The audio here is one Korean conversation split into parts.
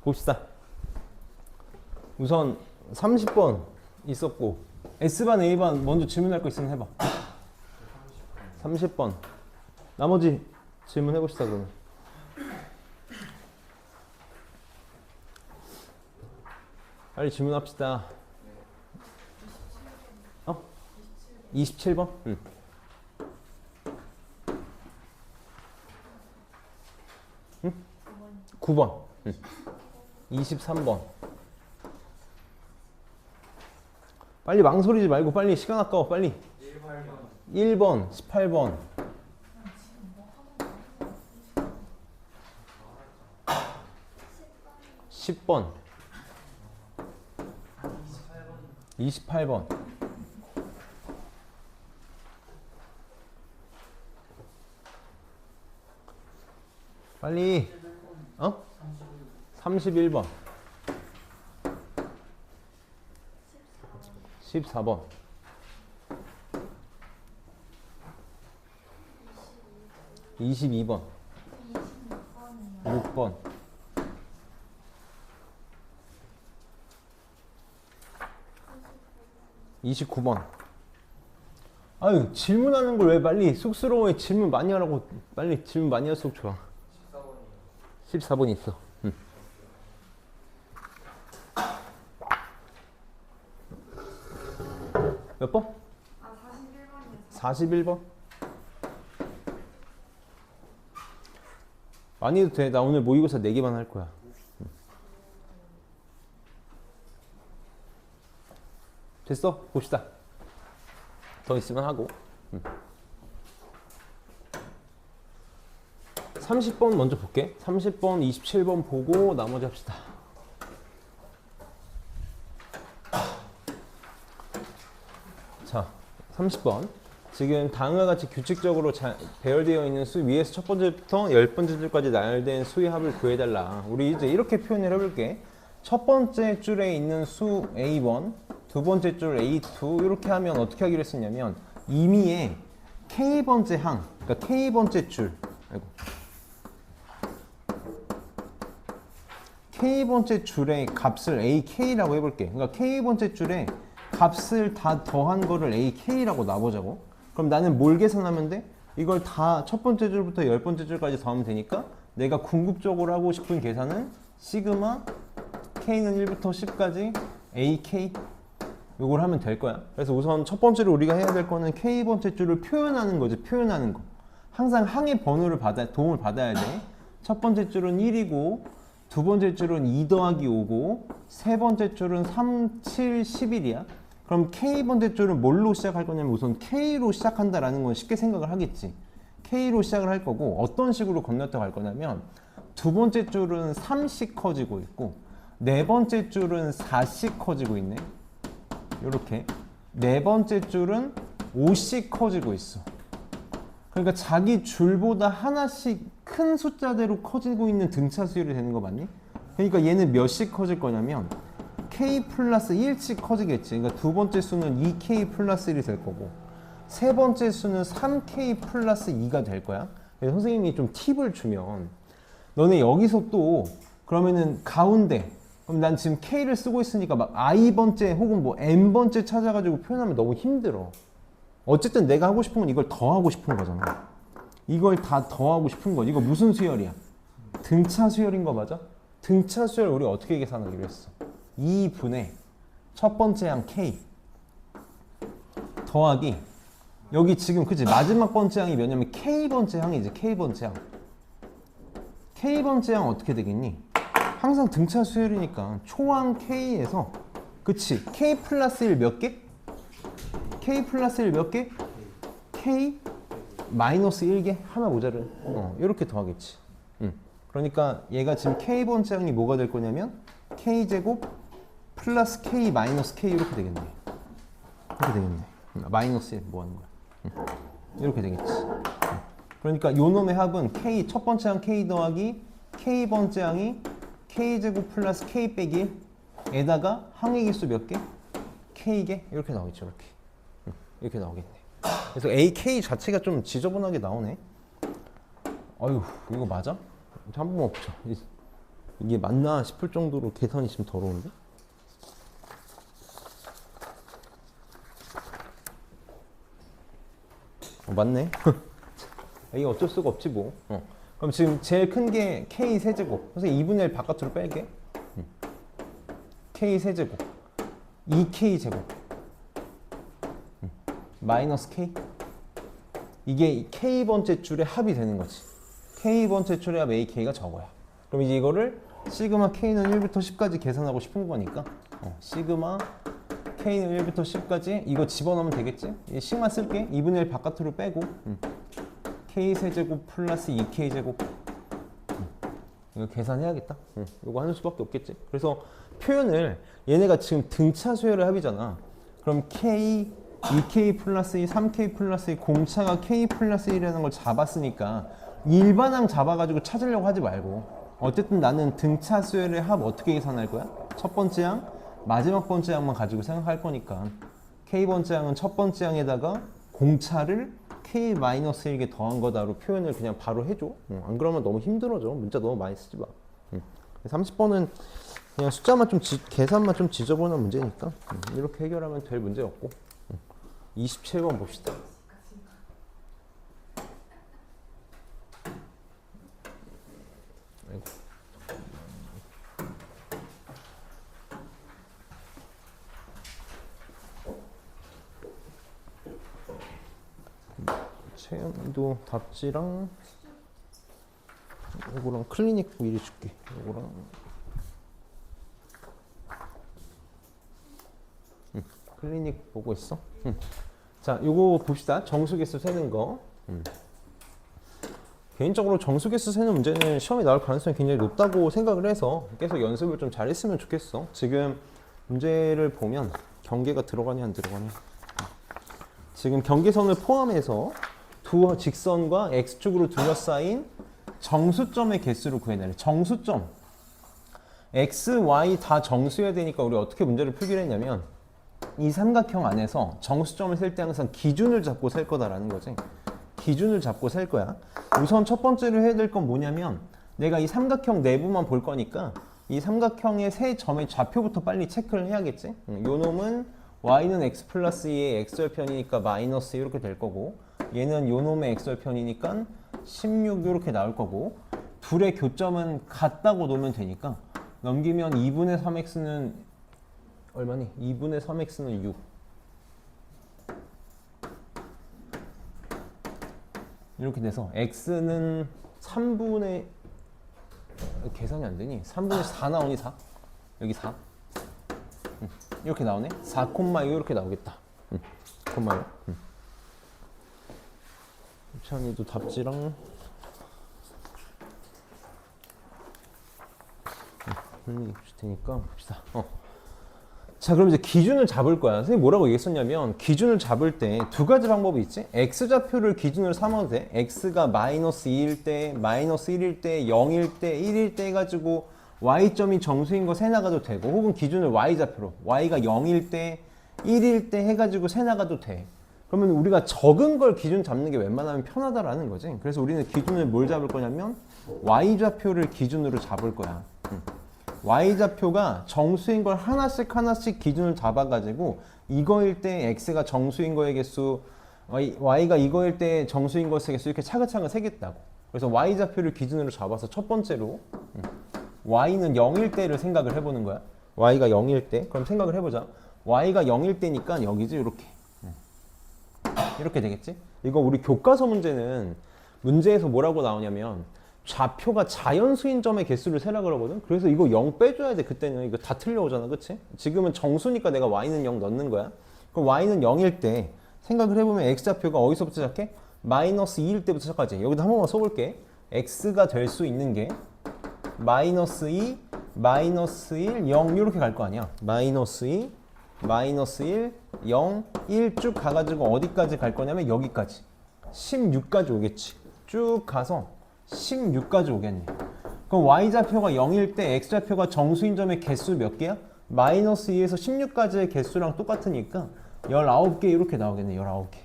봅시다. 우선 30번 있었고 S반 A반 먼저 질문할 거 있으면 해봐. 30번 나머지 질문해 봅시다. 그러면 빨리 질문합시다. 27번? 응. 9번. 23번. 빨리 망설이지 말고 빨리 시간 아까워 빨리. 1번, 18번. 10번. 28번. 빨리. 31번. 14번. 22번. 6번. 29번. 아유, 질문하는 걸 왜 빨리 쑥스러워해. 질문 많이 하라고. 빨리 질문 많이 할수록 좋아. 14번 있어. 몇 번? 41번이요. 41번? 많이 해도 돼. 나 오늘 모의고사 4개만 할 거야. 됐어? 봅시다. 더 있으면 하고. 30번 먼저 볼게. 30번, 27번 보고 나머지 합시다. 자, 30번. 지금 다음과 같이 규칙적으로 배열되어 있는 수 위에서 첫 번째부터 10번째 줄까지 나열된 수의 합을 구해달라. 우리 이제 이렇게 표현을 해볼게. 첫 번째 줄에 있는 수 A1, 두 번째 줄 A2 이렇게 하면 어떻게 하기로 했었냐면 임의의 K번째 항, 그러니까 K번째 줄, K번째 줄의 값을 AK라고 해볼게. 그러니까 K번째 줄에 값을 다 더한 거를 AK라고 놔보자고. 그럼 나는 뭘 계산하면 돼? 이걸 다 첫 번째 줄부터 10번째 줄까지 더하면 되니까 내가 궁극적으로 하고 싶은 계산은 시그마 K는 1부터 10까지 AK 이걸 하면 될 거야. 그래서 우선 첫 번째로 우리가 해야 될 거는 K번째 줄을 표현하는 거지. 표현하는 거. 항상 항의 번호를 도움을 받아야 돼. 첫 번째 줄은 1이고 두 번째 줄은 2 더하기 5고 세 번째 줄은 3, 7, 11이야. 그럼 K번째 줄은 뭘로 시작할 거냐면 우선 K로 시작한다라는 건 쉽게 생각을 하겠지. K로 시작을 할 거고 어떤 식으로 건너뛰어 갈 거냐면 두 번째 줄은 3씩 커지고 있고 네 번째 줄은 4씩 커지고 있네. 이렇게 네 번째 줄은 5씩 커지고 있어. 그러니까 자기 줄보다 하나씩 큰 숫자대로 커지고 있는 등차 수열이 되는 거 맞니? 그러니까 얘는 몇씩 커질 거냐면 K 플러스 1씩 커지겠지. 그러니까 두 번째 수는 2K 플러스 1이 될 거고 세 번째 수는 3K 플러스 2가 될 거야. 그래서 선생님이 좀 팁을 주면 너네 여기서 또 그러면은 가운데 그럼 난 지금 K를 쓰고 있으니까 막 I번째 혹은 뭐 N번째 찾아가지고 표현하면 너무 힘들어. 어쨌든 내가 하고 싶은 건 이걸 더하고 싶은 거잖아. 이걸 다 더하고 싶은 거. 이거 무슨 수열이야? 등차 수열인 거 맞아? 등차 수열 우리 어떻게 계산하기로 했어? 2분의 첫 번째 항 K 더하기 여기 지금 그치 마지막 번째 항이 뭐냐면 K번째 항이지. K번째 항. K번째 항 어떻게 되겠니? 항상 등차 수열이니까 초항 K에서 그치 K 플러스 1 몇 개? K 플러스 1 몇 개? K 마이너스 1개? 하나 모자를 이렇게 더하겠지. 그러니까 얘가 지금 K번째 항이 뭐가 될 거냐면 K제곱 플러스 K 마이너스 K 이렇게 되겠네. 이렇게 되겠네. 마이너스 1 뭐 하는 거야? 이렇게 되겠지. 그러니까 요 놈의 합은 K 첫 번째 항 K 더하기 K번째 항이 K제곱 플러스 K 빼기 1에다가 항의 개수 몇 개? K개? 이렇게 나오겠죠. 이렇게. 이렇게 나오겠네. 그래서 AK 자체가 좀 지저분하게 나오네. 아유 이거 맞아? 한 번만 보자. 이게 맞나 싶을 정도로 계산이 지금 더러운데? 맞네. 이게 어쩔 수가 없지 뭐. 그럼 지금 제일 큰 게 K 세제곱. 그래서 2분의 1 바깥으로 뺄게. K 세제곱. 2K 제곱. 마이너스 K. 이게 K번째 줄의 합이 되는 거지. K번째 줄의 합 AK가 저거야. 그럼 이제 이거를 시그마 K는 1부터 10까지 계산하고 싶은 거니까 시그마 K는 1부터 10까지 이거 집어넣으면 되겠지? 식만 쓸게. 2분의 1 바깥으로 빼고 K 세제곱 플러스 2K 제곱 이거 계산해야겠다. 이거 하는 수밖에 없겠지. 그래서 표현을 얘네가 지금 등차 수열의 합이잖아. 그럼 K, 2K 플러스 2, 3K 플러스 2 공차가 K 플러스 1이라는 걸 잡았으니까 일반항 잡아가지고 찾으려고 하지 말고 어쨌든 나는 등차 수열의 합 어떻게 계산할 거야? 첫 번째 항, 마지막 번째 항만 가지고 생각할 거니까 K번째 항은 첫 번째 항에다가 공차를 K-1개 더한 거다로 표현을 그냥 바로 해줘. 안 그러면 너무 힘들어져. 문자 너무 많이 쓰지 마. 30번은 그냥 숫자만 좀 계산만 좀 지저분한 문제니까 이렇게 해결하면 될 문제 없고 27번 봅시다. 아이고. 채연이도 답지랑 이거랑 클리닉 미리 줄게. 이거랑 클리닉 보고 있어. 자, 요거 봅시다. 정수개수 세는 거. 개인적으로 정수개수 세는 문제는 시험에 나올 가능성이 굉장히 높다고 생각을 해서 계속 연습을 좀 잘했으면 좋겠어. 지금 문제를 보면 경계가 들어가냐 안 들어가냐. 지금 경계선을 포함해서 두 직선과 x축으로 둘러싸인 정수점의 개수를 구해내래. 정수점. x, y 다 정수여야 되니까 우리 어떻게 문제를 풀기로 했냐면 이 삼각형 안에서 정수점을 셀 때 항상 기준을 잡고 셀 거다라는 거지. 기준을 잡고 셀 거야. 우선 첫 번째로 해야 될 건 뭐냐면 내가 이 삼각형 내부만 볼 거니까 이 삼각형의 세 점의 좌표부터 빨리 체크를 해야겠지. 요 놈은 y는 x 플러스 2의 x절편이니까 마이너스 이렇게 될 거고 얘는 요 놈의 x절편이니까 16 이렇게 나올 거고 둘의 교점은 같다고 놓으면 되니까 넘기면 2분의 3x는 얼마니? 2분의 3x는 6 이렇게 돼서 x는 3분의 계산이 안 되니? 3분의 4 나오니 4? 여기 4 이렇게 나오네? 4,2 이렇게 나오겠다. 콤마요. 찬이도 답지랑 줄 테니까 봅시다. 자, 그럼 이제 기준을 잡을 거야. 선생님이 뭐라고 얘기했었냐면 기준을 잡을 때 두 가지 방법이 있지. x좌표를 기준으로 삼아도 돼. x가 마이너스 2일 때, 마이너스 1일 때, 0일 때, 1일 때 해가지고 y점이 정수인 거 세나가도 되고 혹은 기준을 y좌표로 y가 0일 때, 1일 때 해가지고 세나가도 돼. 그러면 우리가 적은 걸 기준 잡는 게 웬만하면 편하다라는 거지. 그래서 우리는 기준을 뭘 잡을 거냐면 y좌표를 기준으로 잡을 거야. y좌표가 정수인 걸 하나씩 하나씩 기준을 잡아가지고 이거일 때 x가 정수인 거의 개수, y가 이거일 때 정수인 거의 개수 이렇게 차근차근 세겠다고. 그래서 y좌표를 기준으로 잡아서 첫 번째로 y는 0일 때를 생각을 해보는 거야. y가 0일 때. 그럼 생각을 해보자. y가 0일 때니까 여기지 이렇게. 이렇게 되겠지? 이거 우리 교과서 문제는 문제에서 뭐라고 나오냐면 좌표가 자연수인 점의 개수를 세라 그러거든. 그래서 이거 0 빼줘야 돼. 그때는 이거 다 틀려오잖아, 그치? 지금은 정수니까 내가 y는 0 넣는 거야. 그럼 y는 0일 때 생각을 해보면 x좌표가 어디서부터 시작해? 마이너스 2일 때부터 시작하지. 여기다 한 번만 써볼게. x가 될 수 있는 게 마이너스 2, 마이너스 1, 0 이렇게 갈 거 아니야. 마이너스 2, 마이너스 1, 0, 1 쭉 가가지고 어디까지 갈 거냐면 여기까지 16까지 오겠지. 쭉 가서 16까지 오겠네. 그럼 y좌표가 0일 때 x좌표가 정수인 점의 개수 몇 개야? 마이너스 2에서 16까지의 개수랑 똑같으니까 19개 이렇게 나오겠네. 19개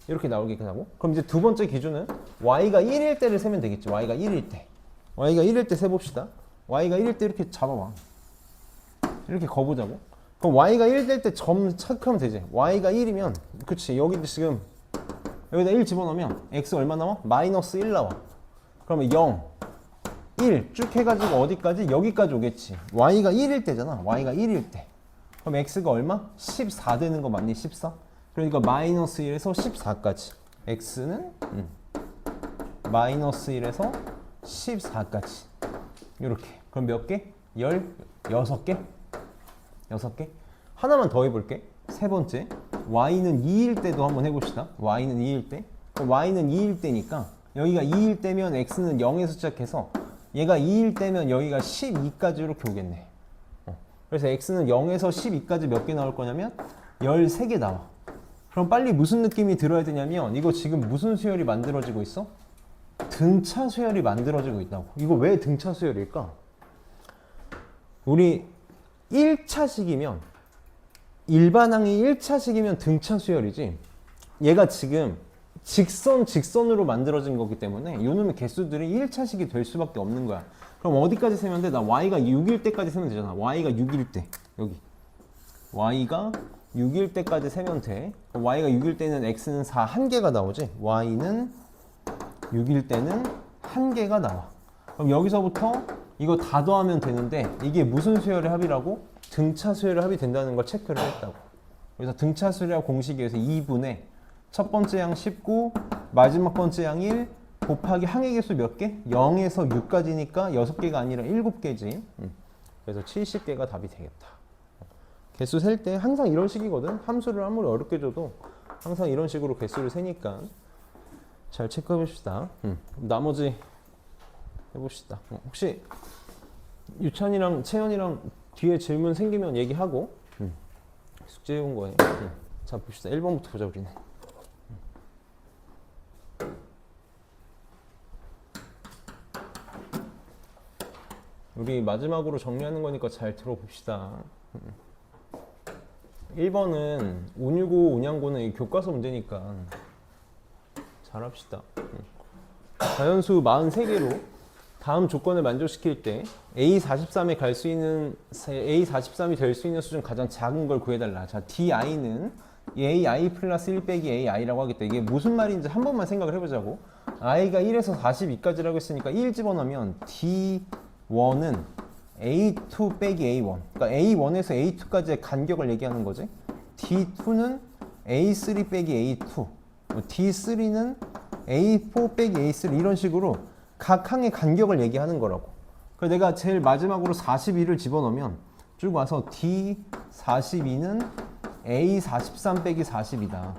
이렇게 나오겠고. 그럼 이제 두 번째 기준은 y가 1일 때를 세면 되겠지. y가 1일 때. y가 1일 때 세봅시다. y가 1일 때 이렇게 잡아봐. 이렇게 거보자고. 그럼 y가 1 될 때 점 체크하면 되지. y가 1이면 그치 여기 지금 여기다 1 집어넣으면 x 얼마 나와? 마이너스 1 나와. 그러면 0 1 쭉 해가지고 어디까지? 여기까지 오겠지. y가 1일 때잖아. y가 1일 때. 그럼 x가 얼마? 14 되는 거 맞니? 14? 그러니까 마이너스 1에서 14까지. x는 마이너스 1에서 14까지. 이렇게. 그럼 몇 개? 16개? 6개? 하나만 더 해볼게. 세 번째. y는 2일 때도 한번 해봅시다. y는 2일 때. 그럼 y는 2일 때니까 여기가 2일 때면 x는 0에서 시작해서 얘가 2일 때면 여기가 12까지 이렇게 오겠네. 그래서 x는 0에서 12까지 몇 개 나올 거냐면 13개 나와. 그럼 빨리 무슨 느낌이 들어야 되냐면 이거 지금 무슨 수열이 만들어지고 있어? 등차 수열이 만들어지고 있다고. 이거 왜 등차 수열일까? 우리 1차식이면 일반항이 1차식이면 등차 수열이지 얘가 지금 직선으로 만들어진 거기 때문에 요놈의 개수들이 1차식이 될 수밖에 없는 거야. 그럼 어디까지 세면 돼? 나 y가 6일 때까지 세면 되잖아. y가 6일 때 여기 y가 6일 때까지 세면 돼. 그럼 y가 6일 때는 x는 4 1개가 나오지. y는 6일 때는 1개가 나와. 그럼 여기서부터 이거 다 더하면 되는데 이게 무슨 수열의 합이라고? 등차 수열의 합이 된다는 걸 체크를 했다고. 그래서 등차 수열의 합 공식에 의해서 2분의 첫 번째 양 19, 마지막 번째 양 1 곱하기 항의 개수 몇 개? 0에서 6까지니까 6개가 아니라 7개지. 그래서 70개가 답이 되겠다. 개수 셀 때 항상 이런 식이거든. 함수를 아무리 어렵게 줘도 항상 이런 식으로 개수를 세니까 잘 체크해 봅시다. 나머지 해봅시다. 혹시 유찬이랑 채연이랑 뒤에 질문 생기면 얘기하고 숙제 해온 거예요. 자 봅시다. 1번부터 보자 우리는. 우리 마지막으로 정리하는 거니까 잘 들어봅시다. 1번은 565, 5냥고는 교과서 문제니까 잘합시다. 자연수 43개로 다음 조건을 만족시킬 때 A43에 갈 수 있는 A43이 될 수 있는 수준 가장 작은 걸 구해달라. 자, DI는 AI 플러스 1 빼기 AI라고 하겠다. 이게 무슨 말인지 한 번만 생각을 해보자고. I가 1에서 42까지라고 했으니까 1 집어넣으면 D1은 A2 빼기 A1. 그러니까 A1에서 A2까지의 간격을 얘기하는 거지. D2는 A3 빼기 A2. D3는 A4 빼기 A3 이런 식으로 각 항의 간격을 얘기하는 거라고. 그래서 내가 제일 마지막으로 42를 집어넣으면 쭉 와서 D42는 A43 빼기 40이다.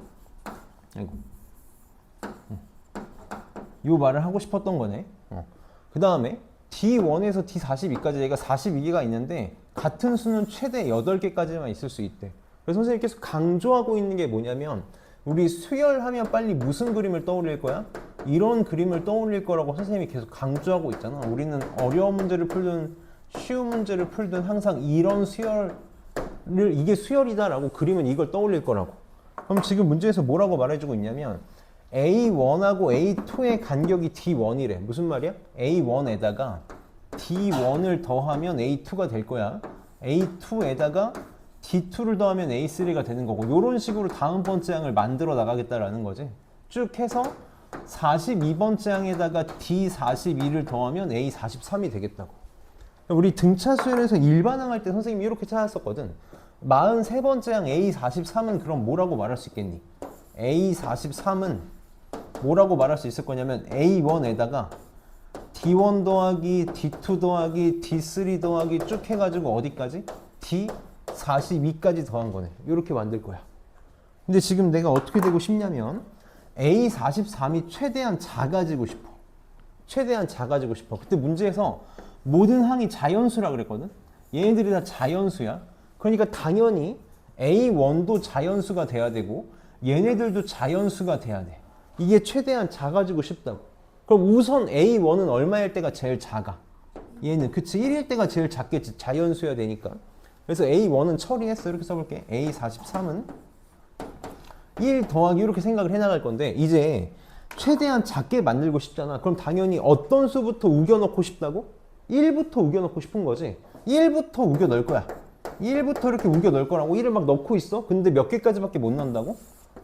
아이고. 이 말을 하고 싶었던 거네. 그 다음에 D1에서 D42까지 얘가 42개가 있는데 같은 수는 최대 8개까지만 있을 수 있대. 그래서 선생님이 계속 강조하고 있는 게 뭐냐면 우리 수열하면 빨리 무슨 그림을 떠올릴 거야? 이런 그림을 떠올릴 거라고 선생님이 계속 강조하고 있잖아. 우리는 어려운 문제를 풀든 쉬운 문제를 풀든 항상 이런 수열을 이게 수열이다라고 그리면 이걸 떠올릴 거라고. 그럼 지금 문제에서 뭐라고 말해주고 있냐면 A1하고 A2의 간격이 D1이래. 무슨 말이야? A1에다가 D1을 더하면 A2가 될 거야. A2에다가 D2를 더하면 A3가 되는 거고 이런 식으로 다음 번째 항을 만들어 나가겠다라는 거지. 쭉 해서 42번째 항에다가 D42를 더하면 A43이 되겠다고. 우리 등차 수열에서 일반항 할 때 선생님이 이렇게 찾았었거든. 43번째 항 A43은 그럼 뭐라고 말할 수 있겠니? A43은 뭐라고 말할 수 있을 거냐면 A1에다가 D1 더하기 D2 더하기 D3 더하기 쭉 해가지고 어디까지? D42까지 더한 거네. 이렇게 만들 거야. 근데 지금 내가 어떻게 되고 싶냐면 A43이 최대한 작아지고 싶어. 최대한 작아지고 싶어. 그때 문제에서 모든 항이 자연수라 그랬거든. 얘네들이 다 자연수야. 그러니까 당연히 A1도 자연수가 돼야 되고 얘네들도 자연수가 돼야 돼. 이게 최대한 작아지고 싶다고. 그럼 우선 A1은 얼마일 때가 제일 작아? 얘는 그치 1일 때가 제일 작겠지. 자연수야 되니까. 그래서 A1은 처리했어. 이렇게 써볼게. A43은 1 더하기 이렇게 생각을 해나갈 건데 이제 최대한 작게 만들고 싶잖아. 그럼 당연히 어떤 수부터 우겨넣고 싶다고? 1부터 우겨 넣고 싶은 거지. 1부터 우겨 넣을 거야. 1부터 이렇게 우겨 넣을 거라고. 1을 막 넣고 있어. 근데 몇 개까지밖에 못 넣는다고?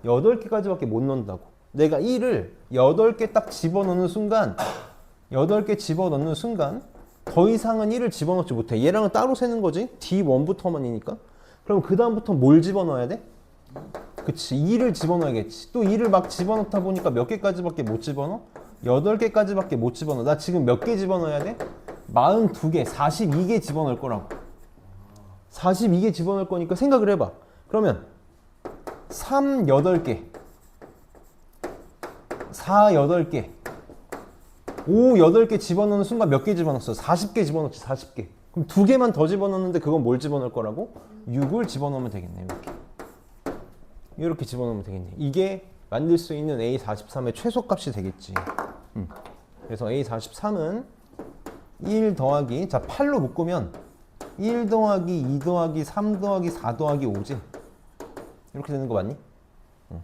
8개까지밖에 못 넣는다고. 내가 1을 8개 딱 집어넣는 순간 8개 집어넣는 순간 더 이상은 1을 집어넣지 못해. 얘랑은 따로 세는 거지. D1부터만이니까. 그럼 그 다음부터 뭘 집어넣어야 돼? 그치, 2를 집어넣어야겠지. 또 2를 막 집어넣다 보니까 몇 개까지밖에 못 집어넣어? 8개까지밖에 못 집어넣어. 나 지금 몇 개 집어넣어야 돼? 42개, 42개 집어넣을 거라고. 42개 집어넣을 거니까 생각을 해봐. 그러면 3, 8개, 4, 8개, 5, 8개 집어넣는 순간 몇 개 집어넣었어? 40개 집어넣지, 40개. 그럼 2개만 더 집어넣는데 그건 뭘 집어넣을 거라고? 6을 집어넣으면 되겠네, 이렇게 집어넣으면 되겠네. 이게 만들 수 있는 A43의 최소값이 되겠지. 그래서 A43은 1 더하기, 자 8로 묶으면 1 더하기 2 더하기 3 더하기 4 더하기 5지. 이렇게 되는 거 맞니?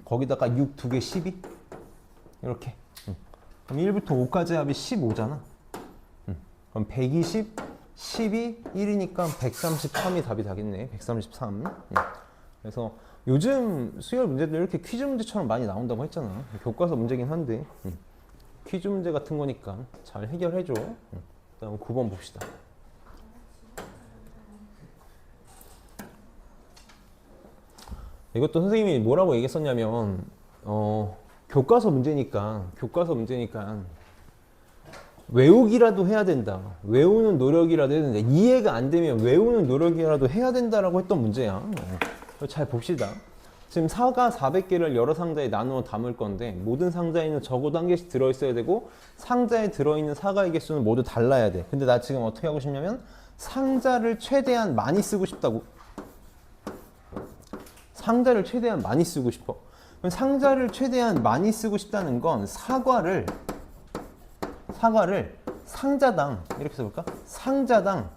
거기다가 6 2개 12 이렇게. 그럼 1부터 5까지 합이 15잖아. 그럼 120, 12, 1이니까 133이 답이 되겠네. 133. 그래서 요즘 수열 문제도 이렇게 퀴즈 문제처럼 많이 나온다고 했잖아. 교과서 문제긴 한데 퀴즈 문제 같은 거니까 잘 해결해줘. 다음 9번 봅시다. 이것도 선생님이 뭐라고 얘기했었냐면 교과서 문제니까 외우기라도 해야 된다. 외우는 노력이라도 해야 된다. 이해가 안 되면 외우는 노력이라도 해야 된다라고 했던 문제야. 잘 봅시다. 지금 사과 400개를 여러 상자에 나누어 담을 건데 모든 상자에는 적어도 한 개씩 들어있어야 되고 상자에 들어있는 사과의 개수는 모두 달라야 돼. 근데 나 지금 어떻게 하고 싶냐면 상자를 최대한 많이 쓰고 싶다고. 상자를 최대한 많이 쓰고 싶어. 그럼 상자를 최대한 많이 쓰고 싶다는 건 사과를 상자당 이렇게 써볼까? 상자당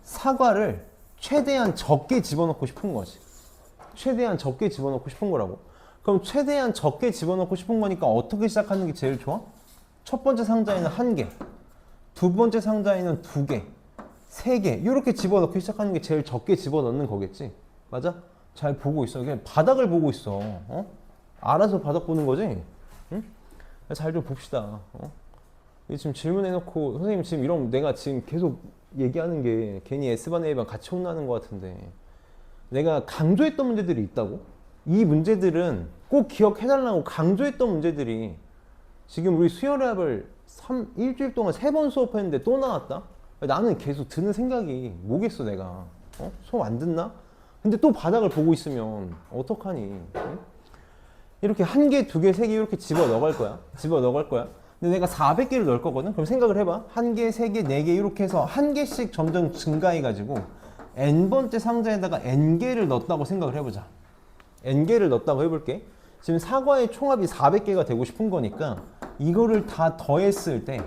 사과를 최대한 적게 집어넣고 싶은 거지. 최대한 적게 집어넣고 싶은 거라고. 그럼 최대한 적게 집어넣고 싶은 거니까 어떻게 시작하는 게 제일 좋아? 첫 번째 상자에는 1개, 두 번째 상자에는 2개, 3개 이렇게 집어넣기 시작하는 게 제일 적게 집어넣는 거겠지. 맞아? 잘 보고 있어. 그냥 바닥을 보고 있어. 알아서 바닥 보는 거지. 응? 잘 좀 봅시다. 지금 질문해놓고 선생님 지금 이러면 내가 지금 계속 얘기하는 게 괜히 S반 A반 같이 혼나는 것 같은데 내가 강조했던 문제들이 있다고? 이 문제들은 꼭 기억해달라고 강조했던 문제들이 지금 우리 수열합을 일주일 동안 3번 수업했는데 또 나왔다? 나는 계속 드는 생각이 뭐겠어 내가. 수업 안 듣나? 근데 또 바닥을 보고 있으면 어떡하니? 응? 이렇게 1개, 2개, 3개 이렇게 집어 넣어갈 거야. 근데 내가 400개를 넣을 거거든? 그럼 생각을 해봐. 1개, 3개, 4개 이렇게 해서 1개씩 점점 증가해가지고 n번째 상자에다가 n개를 넣었다고 생각을 해보자. n개를 넣었다고 해볼게. 지금 사과의 총합이 400개가 되고 싶은 거니까 이거를 다 더했을 때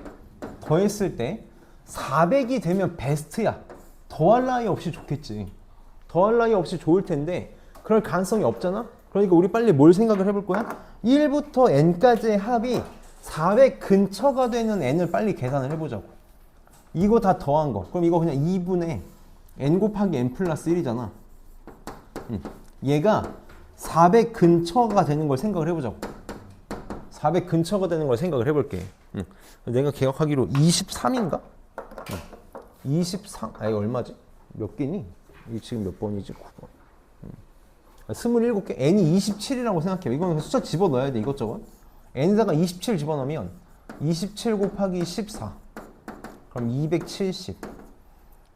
400이 되면 베스트야. 더할 나위 없이 좋겠지. 더할 나위 없이 좋을 텐데 그럴 가능성이 없잖아? 그러니까 우리 빨리 뭘 생각을 해볼 거야? 1부터 n까지의 합이 400 근처가 되는 n을 빨리 계산을 해보자고. 이거 다 더한 거. 그럼 이거 그냥 2분의 n 곱하기 n 플러스 1이잖아. 얘가 400 근처가 되는 걸 생각을 해보자고. 400 근처가 되는 걸 생각을 해볼게. 내가 기억하기로 23인가? 23, 이거 얼마지? 몇 개니? 이게 지금 몇 번이지? 9번. 27개? n이 27이라고 생각해. 이거는 숫자 집어넣어야 돼, 이것저것. n에다가 27 집어넣으면 27 곱하기 14. 그럼 270,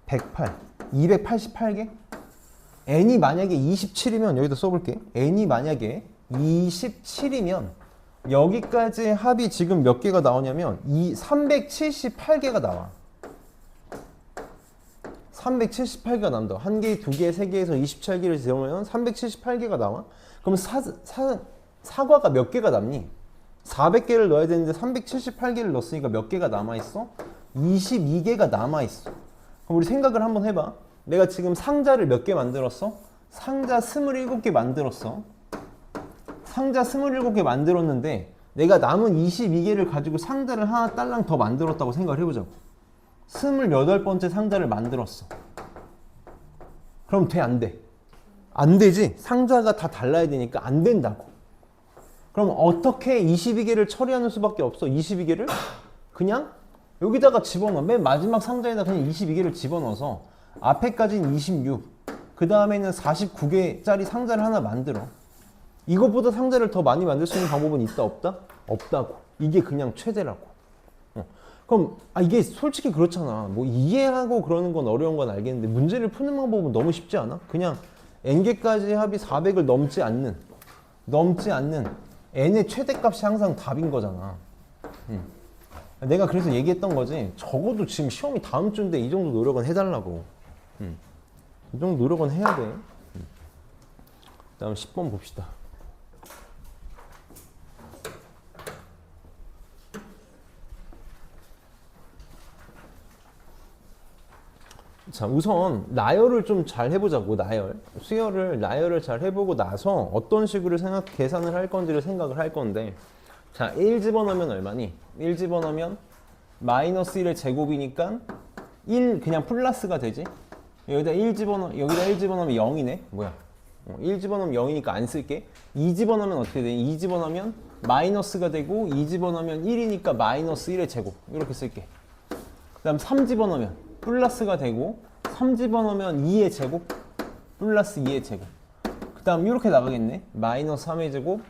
108, 288개? n이 만약에 27이면 여기다 써볼게. n이 만약에 27이면 여기까지의 합이 지금 몇 개가 나오냐면 378개가 나와. 378개가 남다. 1개, 2개, 3개에서 27개를 재우면 378개가 나와. 그럼 사과가 몇 개가 남니? 400개를 넣어야 되는데 378개를 넣었으니까 몇 개가 남아있어? 22개가 남아있어. 그럼 우리 생각을 한번 해봐. 내가 지금 상자를 몇 개 만들었어? 상자 27개 만들었어. 상자 27개 만들었는데 내가 남은 22개를 가지고 상자를 하나 딸랑 더 만들었다고 생각을 해보자고. 28번째 상자를 만들었어. 그럼 돼, 안 돼? 안 되지. 상자가 다 달라야 되니까 안 된다고. 그럼 어떻게 22개를 처리하는 수밖에 없어? 22개를 그냥 여기다가 집어넣어. 맨 마지막 상자에다 그냥 22개를 집어넣어서 앞에까지는 26, 그 다음에는 49개짜리 상자를 하나 만들어. 이것보다 상자를 더 많이 만들 수 있는 방법은 있다, 없다? 없다고. 이게 그냥 최대라고. 그럼 이게 솔직히 그렇잖아. 뭐 이해하고 그러는 건 어려운 건 알겠는데 문제를 푸는 방법은 너무 쉽지 않아? 그냥 n개까지 합이 400을 넘지 않는 n의 최대값이 항상 답인 거잖아. 내가 그래서 얘기했던 거지. 적어도 지금 시험이 다음 주인데 이 정도 노력은 해달라고. 이 정도 노력은 해야 돼. 다음 10번 봅시다. 자, 우선 나열을 좀 잘 해보자고. 나열을 잘 해보고 나서 어떤 식으로 계산을 할 건지를 생각을 할 건데, 자, 1 집어넣으면 얼마니? 1 집어넣으면 마이너스 1의 제곱이니까 1 그냥 플러스가 되지. 여기다 1 집어넣으면 0이네. 뭐야? 1 집어넣으면 0이니까 안 쓸게. 2 집어넣으면 어떻게 돼? 2 집어넣으면 마이너스가 되고 2 집어넣으면 1이니까 마이너스 1의 제곱. 이렇게 쓸게. 그 다음 3 집어넣으면 플러스가 되고 3 집어넣으면 2의 제곱 플러스 2의 제곱. 그 다음 이렇게 나가겠네. 마이너스 3의 제곱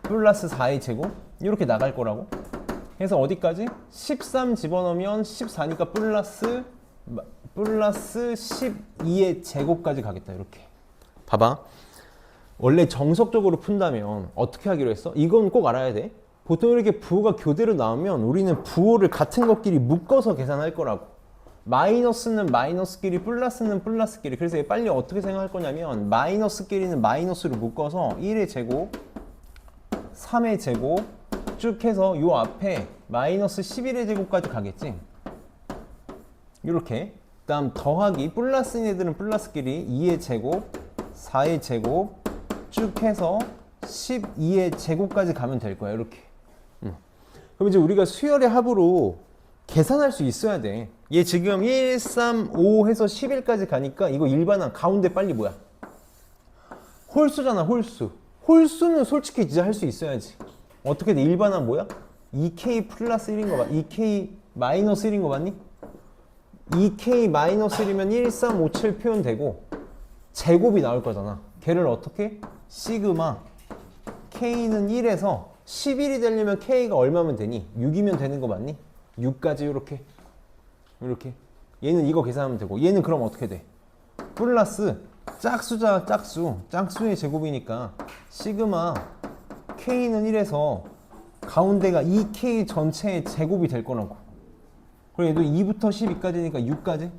플러스 4의 제곱 이렇게 나갈 거라고. 그래서 어디까지? 13 집어넣으면 14니까 플러스 12의 제곱까지 가겠다. 이렇게 봐봐. 원래 정석적으로 푼다면 어떻게 하기로 했어? 이건 꼭 알아야 돼. 보통 이렇게 부호가 교대로 나오면 우리는 부호를 같은 것끼리 묶어서 계산할 거라고. 마이너스는 마이너스끼리, 플러스는 플러스끼리. 그래서 빨리 어떻게 생각할 거냐면 마이너스끼리는 마이너스로 묶어서 1의 제곱, 3의 제곱 쭉 해서 요 앞에 마이너스 11의 제곱까지 가겠지. 이렇게. 그 다음 더하기, 플러스인 애들은 플러스끼리 2의 제곱, 4의 제곱 쭉 해서 12의 제곱까지 가면 될 거야. 이렇게. 그럼 이제 우리가 수열의 합으로 계산할 수 있어야 돼. 얘 지금 1, 3, 5 해서 11까지 가니까 이거 일반항 가운데 빨리 뭐야? 홀수잖아, 홀수. 홀수는 솔직히 진짜 할 수 있어야지. 어떻게 돼? 일반항 뭐야? 2k 플러스 1인 거 봐. 2k 마이너스 1인 거 맞니? 2k 마이너스 1이면 1, 3, 5, 7 표현되고 제곱이 나올 거잖아. 걔를 어떻게? 시그마 k는 1에서 11이 되려면 k가 얼마면 되니? 6이면 되는 거 맞니? 6까지 이렇게 얘는 이거 계산하면 되고 얘는 그럼 어떻게 돼? 플러스 짝수자 짝수의 제곱이니까 시그마 k는 1에서 가운데가 2k 전체의 제곱이 될 거라고. 그럼 얘도 2부터 12까지니까 6까지.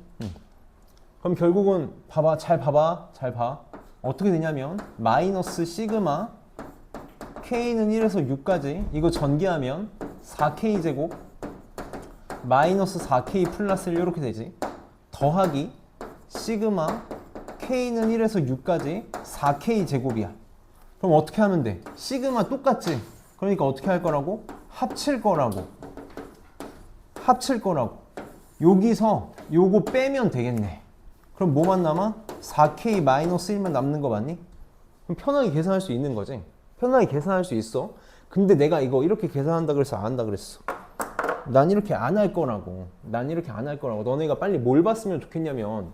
그럼 결국은 봐봐, 잘 봐. 어떻게 되냐면 마이너스 시그마 k는 1에서 6까지 이거 전개하면 4k 제곱 마이너스 4k 플러스 1 이렇게 되지. 더하기 시그마 k는 1에서 6까지 4k 제곱이야. 그럼 어떻게 하면 돼? 시그마 똑같지? 그러니까 어떻게 할 거라고? 합칠 거라고. 여기서 요거 빼면 되겠네. 그럼 뭐만 남아? 4k 마이너스 1만 남는 거 맞니? 그럼 편하게 계산할 수 있는 거지. 편하게 계산할 수 있어. 근데 내가 이거 이렇게 계산한다 그래서 안 한다 그랬어. 난 이렇게 안 할 거라고. 너네가 빨리 뭘 봤으면 좋겠냐면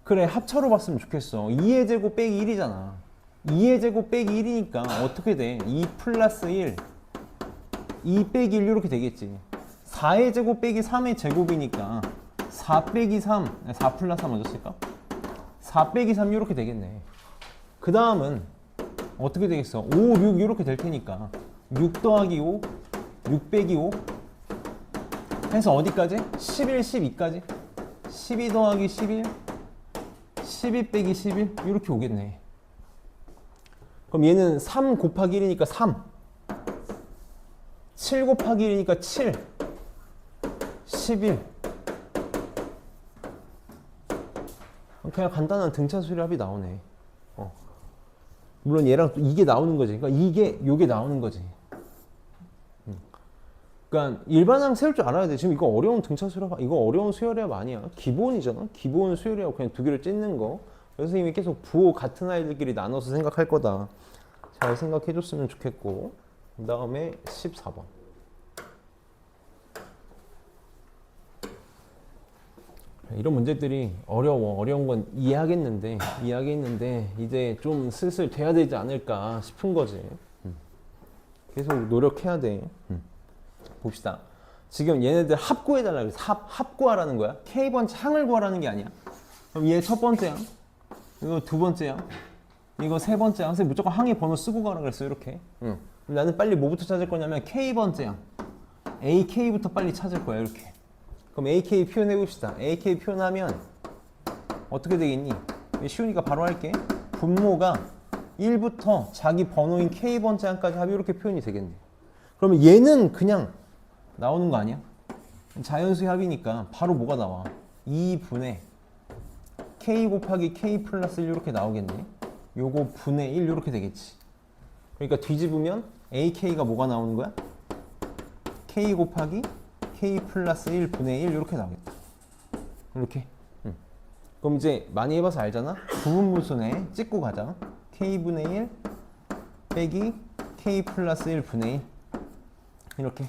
그래, 합차로 봤으면 좋겠어. 2의 제곱 빼기 1이잖아. 2의 제곱 빼기 1이니까 어떻게 돼? 2 플러스 1 2 빼기 1 이렇게 되겠지. 4의 제곱 빼기 3의 제곱이니까 4 빼기 3 4 플러스 3 먼저 쓸까? 4 빼기 3 이렇게 되겠네. 그 다음은 어떻게 되겠어? 5, 6 이렇게 될 테니까 6 더하기 5 6 빼기 5 해서 어디까지? 11, 12까지 12 더하기 11 12 빼기 11 이렇게 오겠네. 그럼 얘는 3 곱하기 1이니까 3 7 곱하기 1이니까 7 11 그냥 간단한 등차수열의 합이 나오네. 물론 얘랑 또 이게 나오는 거지. 그러니까 요게 나오는 거지. 그러니까 일반항 세울 줄 알아야 돼. 지금 이거 어려운 등차 수열합, 이거 어려운 수열합 아니야. 기본이잖아. 기본 수열합 그냥 두 개를 찢는 거. 선생님이 계속 부호 같은 아이들끼리 나눠서 생각할 거다. 잘 생각해 줬으면 좋겠고. 그 다음에 14번. 이런 문제들이 어려워. 어려운 건 이해하겠는데 이제 좀 슬슬 돼야 되지 않을까 싶은 거지. 계속 노력해야 돼. 봅시다. 지금 얘네들 합 구해달라 그래서 합 구하라는 거야. K번째 항을 구하라는 게 아니야. 그럼 얘 첫 번째 항, 이거 두 번째 항, 이거 세 번째 항. 선생님 무조건 항의 번호 쓰고 가라 그랬어. 이렇게. 그럼 나는 빨리 뭐부터 찾을 거냐면 K번째 항, AK부터 빨리 찾을 거야. 이렇게. 그럼 AK 표현해 봅시다. AK 표현하면 어떻게 되겠니? 쉬우니까 바로 할게. 분모가 1부터 자기 번호인 K번째 항까지 합이 이렇게 표현이 되겠네. 그러면 얘는 그냥 나오는 거 아니야? 자연수의 합이니까 바로 뭐가 나와? 2분의 K 곱하기 K 플러스 1 이렇게 나오겠네. 요거 분의 1 이렇게 되겠지. 그러니까 뒤집으면 AK가 뭐가 나오는 거야? K 곱하기 K 플러스 1 분의 1 이렇게 나오겠다. 이렇게. 그럼 이제 많이 해봐서 알잖아? 부분분순에 찍고 가자. K분의 1 빼기 K 플러스 1 분의 1 이렇게.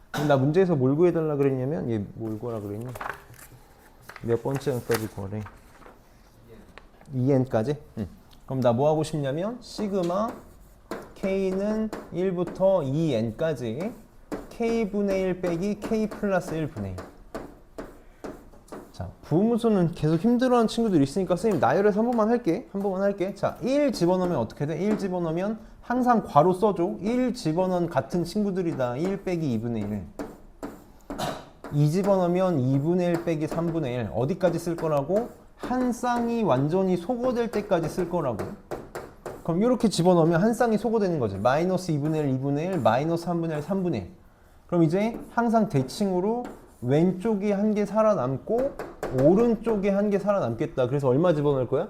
그럼 나 문제에서 뭘 구해달라 그랬냐면 얘 뭘 구하라 그랬니? 몇 번째 항까지 구하래? 2n까지? 그럼 나 뭐 하고 싶냐면 시그마 K는 1부터 2n까지 K분의 1 빼기 K 플러스 1 분의 1. 자, 부분수는 계속 힘들어하는 친구들 있으니까 선생님 나열해서 한 번만 할게. 자, 1 집어넣으면 어떻게 돼? 1 집어넣으면 항상 괄호 써줘. 1 집어넣은 같은 친구들이다. 1 빼기 2분의 1. 2 집어넣으면 2분의 1 빼기 3분의 1. 어디까지 쓸 거라고? 한 쌍이 완전히 소거될 때까지 쓸 거라고. 그럼 이렇게 집어넣으면 한 쌍이 소거되는 거지. 마이너스 2분의 1, 2분의 1, 마이너스 3분의 1, 3분의 1. 그럼 이제 항상 대칭으로 왼쪽이 한 개 살아남고 오른쪽에 한 개 살아남겠다. 그래서 얼마 집어넣을 거야?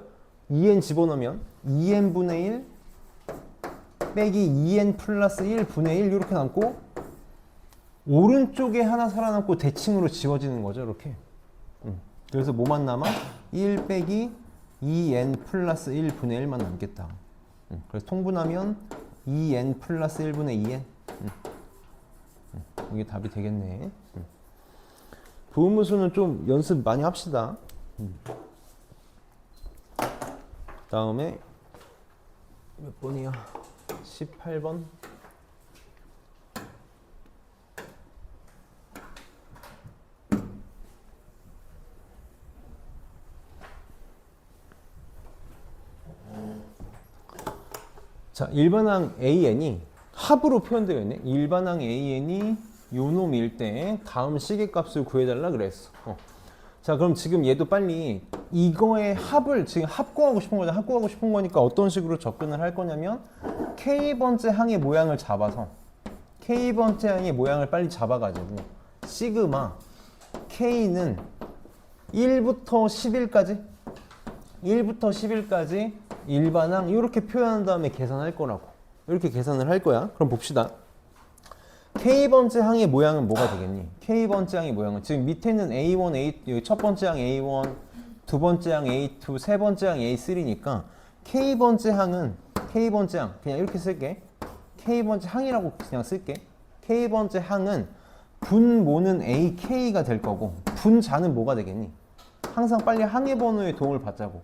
2n 집어넣으면 2n분의 1 빼기 2n 플러스 1 분의 1 이렇게 남고 오른쪽에 하나 살아남고 대칭으로 지워지는 거죠. 이렇게. 그래서 뭐만 남아? 1 빼기 2n 플러스 1 분의 1만 남겠다. 그래서 통분하면 2n 플러스 1분의 2n. 이게 답이 되겠네. 부분수는 좀 연습 많이 합시다. 다음에 몇 번이야? 18번. 자, 일반항 AN이 합으로 표현되어 있네. 일반항 AN이 요 놈일 때 다음 시계값을 구해달라 그랬어. 자, 그럼 지금 얘도 빨리 이거의 합을 지금 합구하고 싶은 거잖아. 합구하고 싶은 거니까 어떤 식으로 접근을 할 거냐면 K번째 항의 모양을 잡아서 K번째 항의 모양을 빨리 잡아가지고 시그마 K는 1부터 11까지 일반항 이렇게 표현한 다음에 계산할 거라고. 이렇게 계산을 할 거야. 그럼 봅시다. K번째 항의 모양은 뭐가 되겠니? K번째 항의 모양은 지금 밑에는 A1, A, 첫 번째 항 A1, 두 번째 항 A2, 세 번째 항 A3니까 K번째 항 그냥 이렇게 쓸게. K번째 항이라고 그냥 쓸게. K번째 항은 분모는 AK가 될 거고 분자는 뭐가 되겠니? 항상 빨리 항의 번호의 도움을 받자고.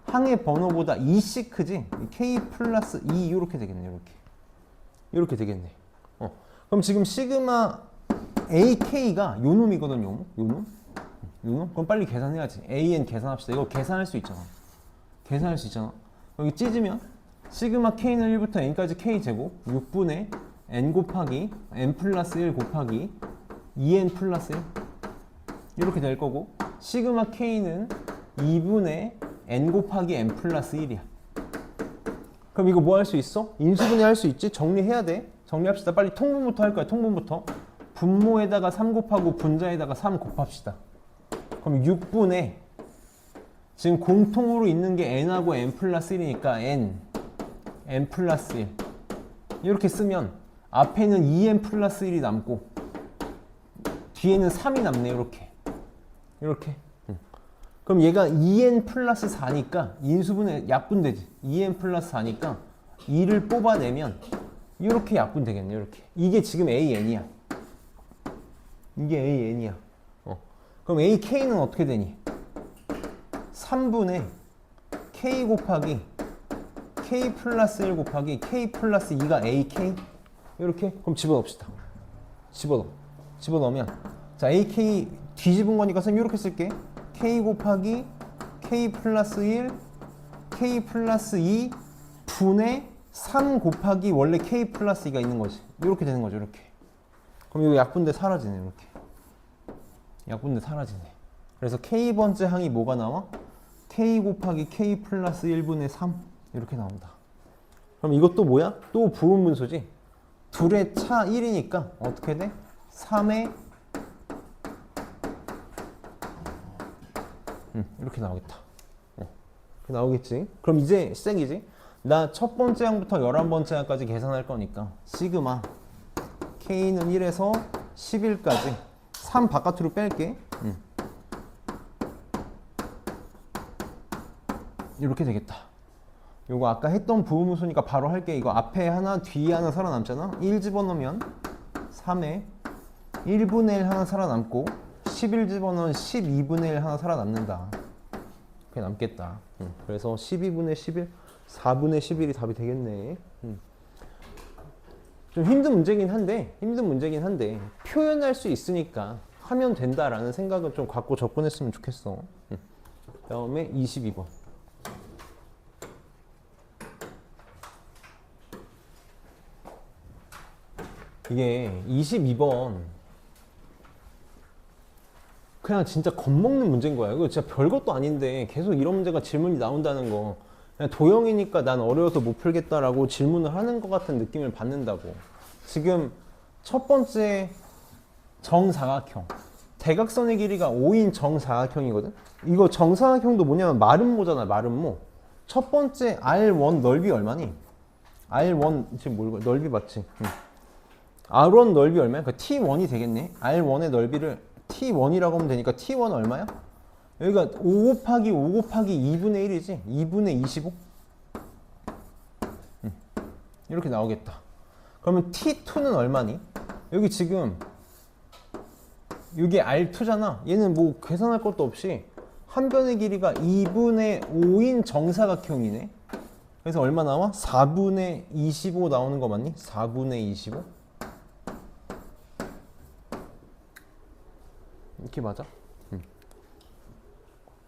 항의 번호보다 2씩 크지? K 플러스 2 이렇게 되겠네. 이렇게 되겠네. 그럼 지금 시그마 AK가 요 놈이거든. 요 놈? 그럼 빨리 계산해야지. AN 계산합시다. 이거 계산할 수 있잖아. 여기 찢으면 시그마 K는 1부터 N까지 K제곱 6분의 N 곱하기 N 플러스 1 곱하기 2N 플러스 1 이렇게 될 거고 시그마 K는 2분의 N 곱하기 N 플러스 1이야. 그럼 이거 뭐 할 수 있어? 인수분해 할 수 있지? 정리해야 돼. 정리합시다. 빨리 통분부터 할 거야. 통분부터. 분모에다가 3 곱하고 분자에다가 3 곱합시다. 그럼 6분의 지금 공통으로 있는 게 n하고 n 플러스 1이니까 n 플러스 1 이렇게 쓰면 앞에는 2n 플러스 1이 남고 뒤에는 3이 남네. 이렇게. 그럼 얘가 2n 플러스 4니까 인수분해 약분되지. 2n 플러스 4니까 2를 뽑아내면 이렇게 약분되겠네. 이렇게. 이게 지금 AN이야. 이게 AN이야. 그럼 AK는 어떻게 되니? 3분의 K 곱하기 K 플러스 1 곱하기 K 플러스 2가 AK? 이렇게? 그럼 집어넣읍시다. 집어넣으면 자, AK 뒤집은 거니까 선 이렇게 쓸게. K 곱하기 K 플러스 1 K 플러스 2 분의 3 곱하기 원래 K 플러스 2가 있는 거지. 이렇게 되는 거죠. 이렇게. 그럼 이거 약분돼 사라지네. 이렇게. 약분돼 사라지네. 그래서 K번째 항이 뭐가 나와? K 곱하기 K 플러스 1분의 3 이렇게 나온다. 그럼 이것도 뭐야? 또 부분분수지. 둘의 차 1이니까 어떻게 돼? 3의 이렇게 나오겠다. 이렇게 나오겠지. 그럼 이제 시작이지. 나 첫 번째 항부터 11번째 항까지 계산할 거니까 시그마 K는 1에서 11까지 3 바깥으로 뺄게. 이렇게 되겠다. 요거 아까 했던 부분수니까 바로 할게. 이거 앞에 하나 뒤에 하나 살아남잖아. 1 집어넣으면 3에 1분의 1 하나 살아남고 11 집어넣으면 12분의 1 하나 살아남는다. 그게 남겠다. 그래서 12분의 11 4분의 11이 답이 되겠네. 좀 힘든 문제긴 한데 표현할 수 있으니까 하면 된다라는 생각을 좀 갖고 접근했으면 좋겠어. 그 다음에 22번. 이게 22번 그냥 진짜 겁먹는 문제인 거야. 이거 진짜 별것도 아닌데 계속 이런 문제가 질문이 나온다는 거. 그냥 도형이니까 난 어려워서 못 풀겠다라고 질문을 하는 것 같은 느낌을 받는다고. 지금 첫 번째 정사각형. 대각선의 길이가 5인 정사각형이거든. 이거 정사각형도 뭐냐면 마름모잖아. 마름모. 첫 번째 R1 넓이 얼마니? R1 지금 뭘 넓이 맞지? R1 넓이 얼마야? 그 T1이 되겠네. R1의 넓이를 T1이라고 하면 되니까 T1 얼마야? 여기가 5 곱하기 5 곱하기 2분의 1이지? 2분의 25? 이렇게 나오겠다. 그러면 T2는 얼마니? 여기 지금 이게 R2잖아. 얘는 뭐 계산할 것도 없이 한 변의 길이가 2분의 5인 정사각형이네. 그래서 얼마 나와? 4분의 25 나오는 거 맞니? 4분의 25? 이렇게 맞아?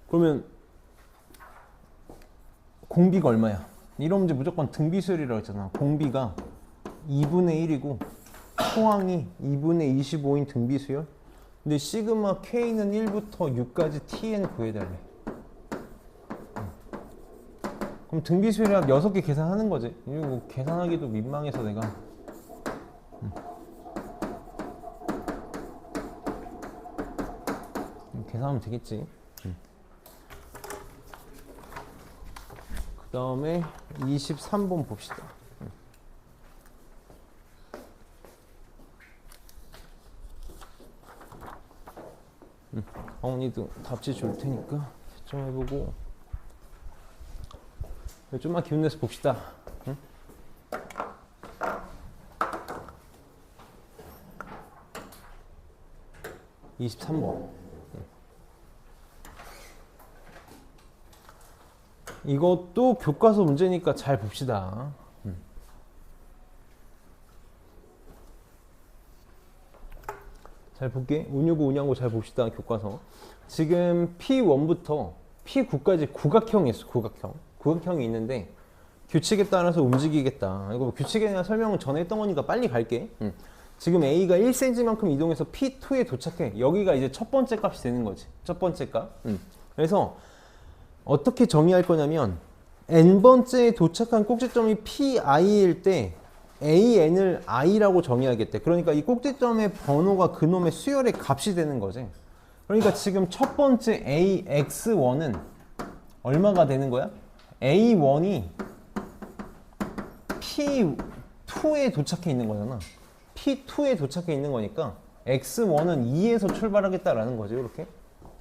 그러면 공비가 얼마야? 이런 문제 무조건 등비수열이라고 했잖아. 공비가 2분의 1이고 토항이 2분의 25인 등비수열. 근데 시그마 K는 1부터 6까지 Tn 구해달래. 그럼 등비수열이랑 6개 계산하는 거지. 이거 뭐 계산하기도 민망해서 내가 계산하면 되겠지. 그 다음에 23번 봅시다. 어머니도 답지 줄 테니까 채점해보고 좀만 기운 내서 봅시다. 응? 응? 23번. 이것도 교과서 문제니까 잘 봅시다. 잘 볼게. 운유고 운양고 잘 봅시다. 교과서. 지금 P1부터 P9까지 구각형이 있어. 구각형이 있는데 규칙에 따라서 움직이겠다. 이거 규칙에 대한 설명은 전에 했던 거니까 빨리 갈게. 지금 A가 1cm만큼 이동해서 P2에 도착해. 여기가 이제 첫 번째 값이 되는 거지. 첫 번째 값. 그래서 어떻게 정의할 거냐면 n번째에 도착한 꼭지점이 PI일 때 AN을 I라고 정의하겠대. 그러니까 이 꼭지점의 번호가 그놈의 수열의 값이 되는 거지. 그러니까 지금 첫 번째 AX1은 얼마가 되는 거야? A1이 P2에 도착해 있는 거잖아. P2에 도착해 있는 거니까 x1은 2에서 출발하겠다라는 거죠.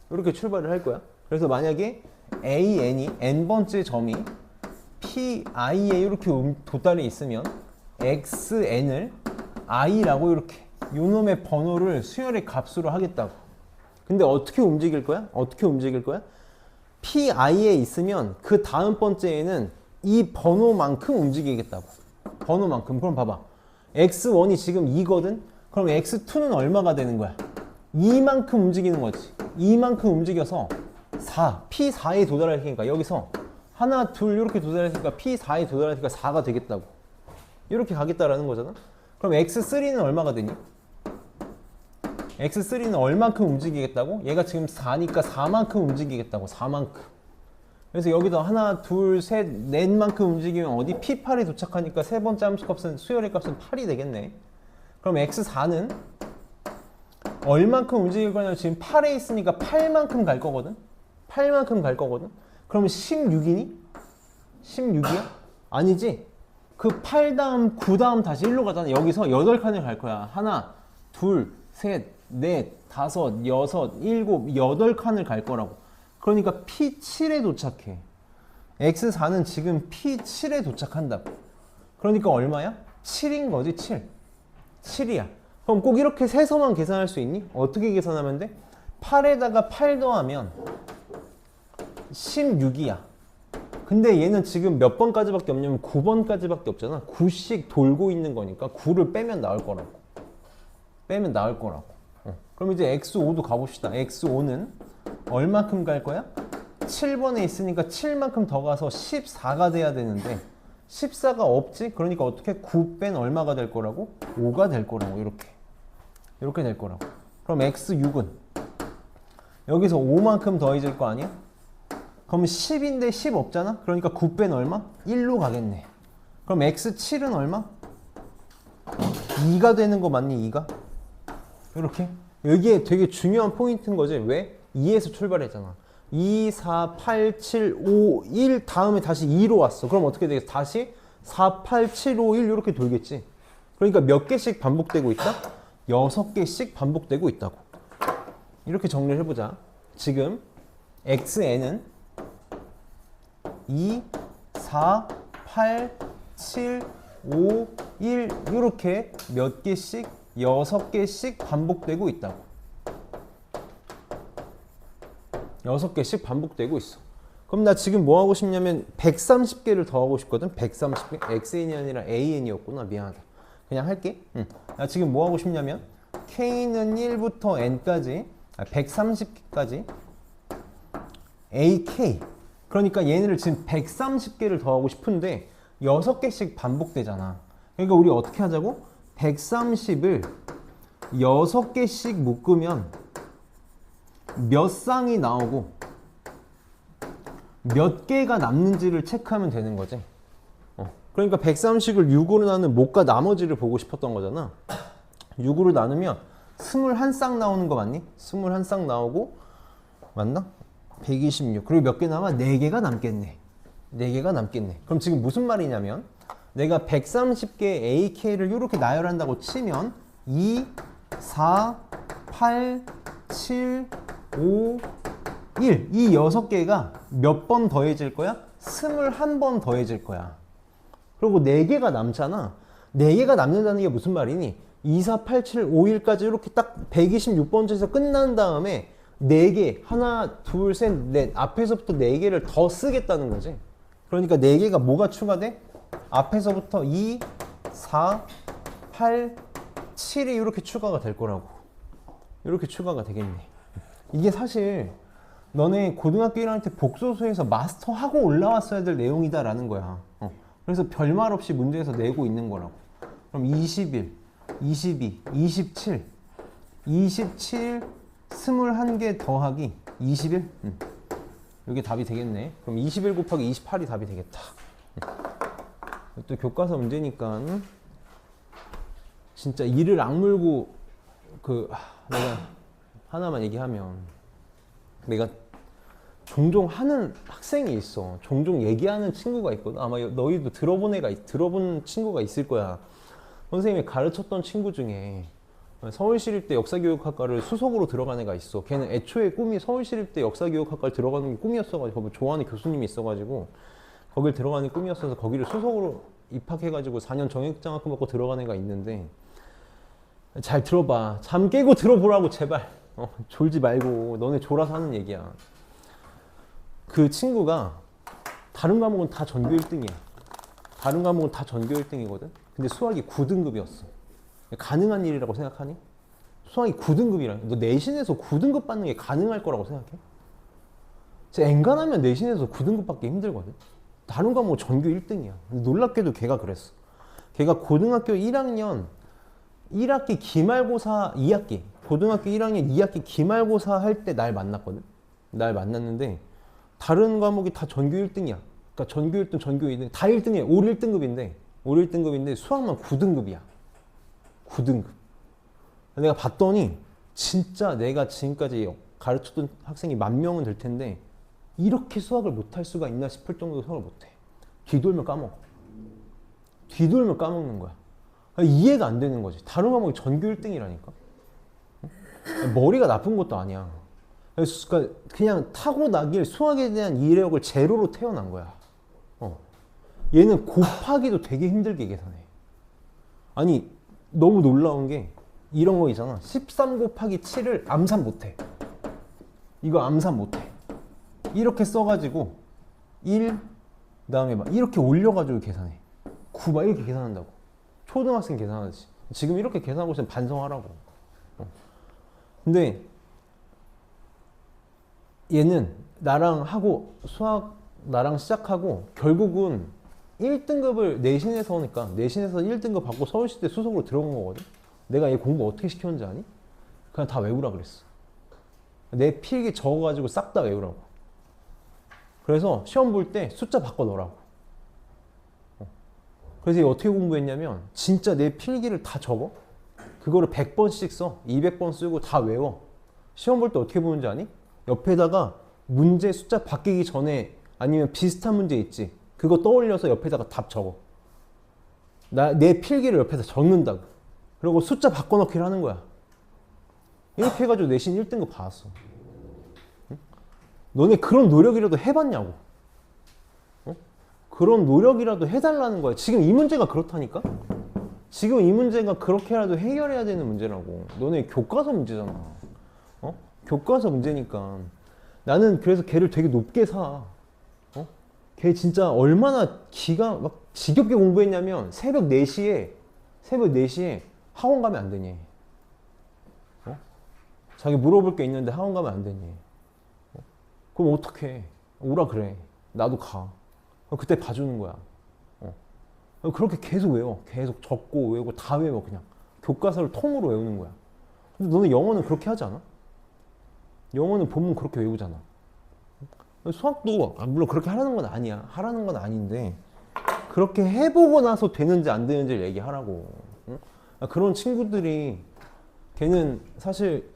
이렇게 출발을 할 거야. 그래서 만약에 an이 n번째 점이 pi에 이렇게 도달해 있으면 xn을 i라고 이렇게 요놈의 번호를 수열의 값으로 하겠다고. 근데 어떻게 움직일 거야? pi에 있으면 그 다음 번째에는 이 번호만큼 움직이겠다고. 번호만큼. 그럼 봐봐. x1이 지금 2거든? 그럼 x2는 얼마가 되는 거야? 2만큼 움직이는 거지. 2만큼 움직여서 4, p4에 도달할 테니까 여기서 하나, 둘 이렇게 도달했으니까 p4에 도달했으니까 4가 되겠다고. 이렇게 가겠다라는 거잖아. 그럼 x3는 얼마가 되니? x3는 얼만큼 움직이겠다고? 얘가 지금 4니까 4만큼 움직이겠다고. 4만큼. 그래서 여기다 하나, 둘, 셋, 넷만큼 움직이면 어디? p8에 도착하니까 세 번째 함수값은 수열의 값은 8이 되겠네. 그럼 x4는 얼만큼 움직일 거냐면 지금 8에 있으니까 8만큼 갈 거거든? 8만큼 갈 거거든? 그러면 16이니? 16이야? 아니지? 그 8 다음 9 다음 다시 1로 가잖아. 여기서 8칸을 갈 거야. 하나, 둘, 셋, 넷, 다섯, 여섯, 일곱, 8칸을 갈 거라고. 그러니까 P7에 도착해. X4는 지금 P7에 도착한다고. 그러니까 얼마야? 7인 거지, 7. 7이야. 그럼 꼭 이렇게 세서만 계산할 수 있니? 어떻게 계산하면 돼? 8에다가 8 더하면 16이야. 근데 얘는 지금 몇 번까지밖에 없냐면 9번까지밖에 없잖아. 9씩 돌고 있는 거니까 9를 빼면 나올 거라고. 그럼 이제 X5도 가봅시다. X5는 얼만큼 갈 거야? 7번에 있으니까 7만큼 더 가서 14가 돼야 되는데 14가 없지? 그러니까 어떻게 9 뺀 얼마가 될 거라고? 5가 될 거라고. 이렇게 될 거라고. 그럼 X6은 여기서 5만큼 더해질 거 아니야? 그럼 10인데 10 없잖아? 그러니까 9 뺀 얼마? 1로 가겠네. 그럼 X7은 얼마? 2가 되는 거 맞니? 2가? 이렇게? 여기에 되게 중요한 포인트인 거지. 왜? 2에서 출발했잖아. 2, 4, 8, 7, 5, 1 다음에 다시 2로 왔어. 그럼 어떻게 되겠어? 다시 4, 8, 7, 5, 1 이렇게 돌겠지. 그러니까 몇 개씩 반복되고 있다? 6개씩 반복되고 있다고. 이렇게 정리를 해보자. 지금 xn은 2, 4, 8, 7, 5, 1 이렇게 몇 개씩 6개씩 반복되고 있다고. 6개씩 반복되고 있어. 그럼 나 지금 뭐 하고 싶냐면 130개를 더 하고 싶거든. 130개. xn이 아니라 an이었구나. 미안하다. 그냥 할게. 나 지금 뭐 하고 싶냐면 k는 1부터 n까지 130개까지 ak. 그러니까 얘네를 지금 130개를 더 하고 싶은데 6개씩 반복되잖아. 그러니까 우리 어떻게 하자고? 130을 6개씩 묶으면 몇 쌍이 나오고 몇 개가 남는지를 체크하면 되는 거지. 그러니까 130을 6으로 나누면 못과 나머지를 보고 싶었던 거잖아. 6으로 나누면 21쌍 나오는 거 맞니? 21쌍 나오고 맞나? 126. 그리고 몇 개 남아? 4개가 남겠네. 4개가 남겠네. 그럼 지금 무슨 말이냐면 내가 130개 AK를 이렇게 나열한다고 치면 2, 4, 8, 7, 5, 1. 이 6개가 몇 번 더해질 거야? 21번 더해질 거야. 그리고 4개가 남잖아. 4개가 남는다는 게 무슨 말이니? 2, 4, 8, 7, 5, 1까지 이렇게 딱 126번째에서 끝난 다음에 4개, 하나, 둘, 셋, 넷 앞에서부터 4개를 더 쓰겠다는 거지. 그러니까 4개가 뭐가 추가돼? 앞에서부터 2, 4, 8, 7이 이렇게 추가가 될 거라고. 이렇게 추가가 되겠네. 이게 사실 너네 고등학교 1학년 때 복소수에서 마스터하고 올라왔어야 될 내용이다라는 거야. 그래서 별말 없이 문제에서 내고 있는 거라고. 그럼 21, 22, 27, 27, 21개 더하기 21? 이게 답이 되겠네. 그럼 21 곱하기 28이 답이 되겠다. 또 교과서 문제니까 진짜 이를 악물고 내가 하나만 얘기하면 내가 종종 하는 학생이 있어. 종종 얘기하는 친구가 있거든. 아마 너희도 들어본 친구가 있을 거야. 선생님이 가르쳤던 친구 중에 서울시립대 역사교육학과를 수석으로 들어간 애가 있어. 걔는 애초에 꿈이 서울시립대 역사교육학과를 들어가는 게 꿈이었어가지고 거기 좋아하는 교수님이 있어가지고 거길 들어가는 꿈이었어서 거기를 수석으로 입학해가지고 4년 정액장학금 받고 들어간 애가 있는데 잘 들어봐. 잠 깨고 들어보라고 제발. 졸지 말고. 너네 졸아서 하는 얘기야. 그 친구가 다른 과목은 다 전교 1등이야. 다른 과목은 다 전교 1등이거든. 근데 수학이 9등급이었어. 가능한 일이라고 생각하니? 수학이 9등급이라. 너 내신에서 9등급 받는 게 가능할 거라고 생각해? 진짜 엔간하면 내신에서 9등급 받기 힘들거든. 다른 과목은 전교 1등이야. 놀랍게도 걔가 그랬어. 걔가 고등학교 1학년 1학기 기말고사 2학기 고등학교 1학년 2학기 기말고사 할 때 날 만났거든. 날 만났는데 다른 과목이 다 전교 1등이야. 그러니까 전교 1등, 전교 2등 다 1등이야. 올 1등급인데 수학만 9등급이야. 9등급. 내가 봤더니 진짜 내가 지금까지 가르쳤던 학생이 10,000명은 될 텐데 이렇게 수학을 못할 수가 있나 싶을 정도로 수학을 못해. 뒤돌면 까먹어. 뒤돌면 까먹는 거야. 이해가 안 되는 거지. 다른 과목이 전교 1등이라니까. 머리가 나쁜 것도 아니야. 그러니까 그냥 타고나길 수학에 대한 이해력을 제로로 태어난 거야. 얘는 곱하기도 되게 힘들게 계산해. 아니 너무 놀라운 게 이런 거 있잖아. 13 곱하기 7을 암산 못해. 이거 암산 못해. 이렇게 써가지고 1 그다음에 막 이렇게 올려가지고 계산해. 9 막 이렇게 계산한다고. 초등학생 계산하듯이. 지금 이렇게 계산하고 있으면 반성하라고. 근데 얘는 나랑 하고 수학 나랑 시작하고 결국은 1등급을 내신에서 오니까 내신에서 1등급 받고 서울시대 수석으로 들어간 거거든. 내가 얘 공부 어떻게 시켰는지 아니? 그냥 다 외우라 그랬어. 내 필기 적어가지고 싹 다 외우라고. 그래서 시험 볼 때 숫자 바꿔 넣으라고. 그래서 얘 어떻게 공부했냐면 진짜 내 필기를 다 적어. 그거를 100번씩 써. 200번 쓰고 다 외워. 시험 볼 때 어떻게 보는지 아니? 옆에다가 문제 숫자 바뀌기 전에 아니면 비슷한 문제 있지. 그거 떠올려서 옆에다가 답 적어. 내 필기를 옆에서 적는다고. 그리고 숫자 바꿔넣기를 하는 거야. 이렇게 해가지고 내신 1등급 받았어. 응? 너네 그런 노력이라도 해봤냐고. 그런 노력이라도 해달라는 거야. 지금 이 문제가 그렇다니까? 지금 이 문제가 그렇게라도 해결해야 되는 문제라고. 너네 교과서 문제잖아. 교과서 문제니까. 나는 그래서 걔를 되게 높게 사. 걔 진짜 얼마나 기가 막 지겹게 공부했냐면 새벽 4시에 학원 가면 안 되니. 자기 물어볼 게 있는데 학원 가면 안 되니. 그럼 어떡해. 오라 그래. 나도 가. 그때 봐주는 거야. 그렇게 계속 외워. 계속 적고 외우고 다 외워 그냥. 교과서를 통으로 외우는 거야. 근데 너는 영어는 그렇게 하지 않아? 영어는 본문 그렇게 외우잖아. 수학도 물론 그렇게 하라는 건 아니야. 하라는 건 아닌데 그렇게 해보고 나서 되는지 안 되는지를 얘기하라고. 응? 그런 친구들이 걔는 사실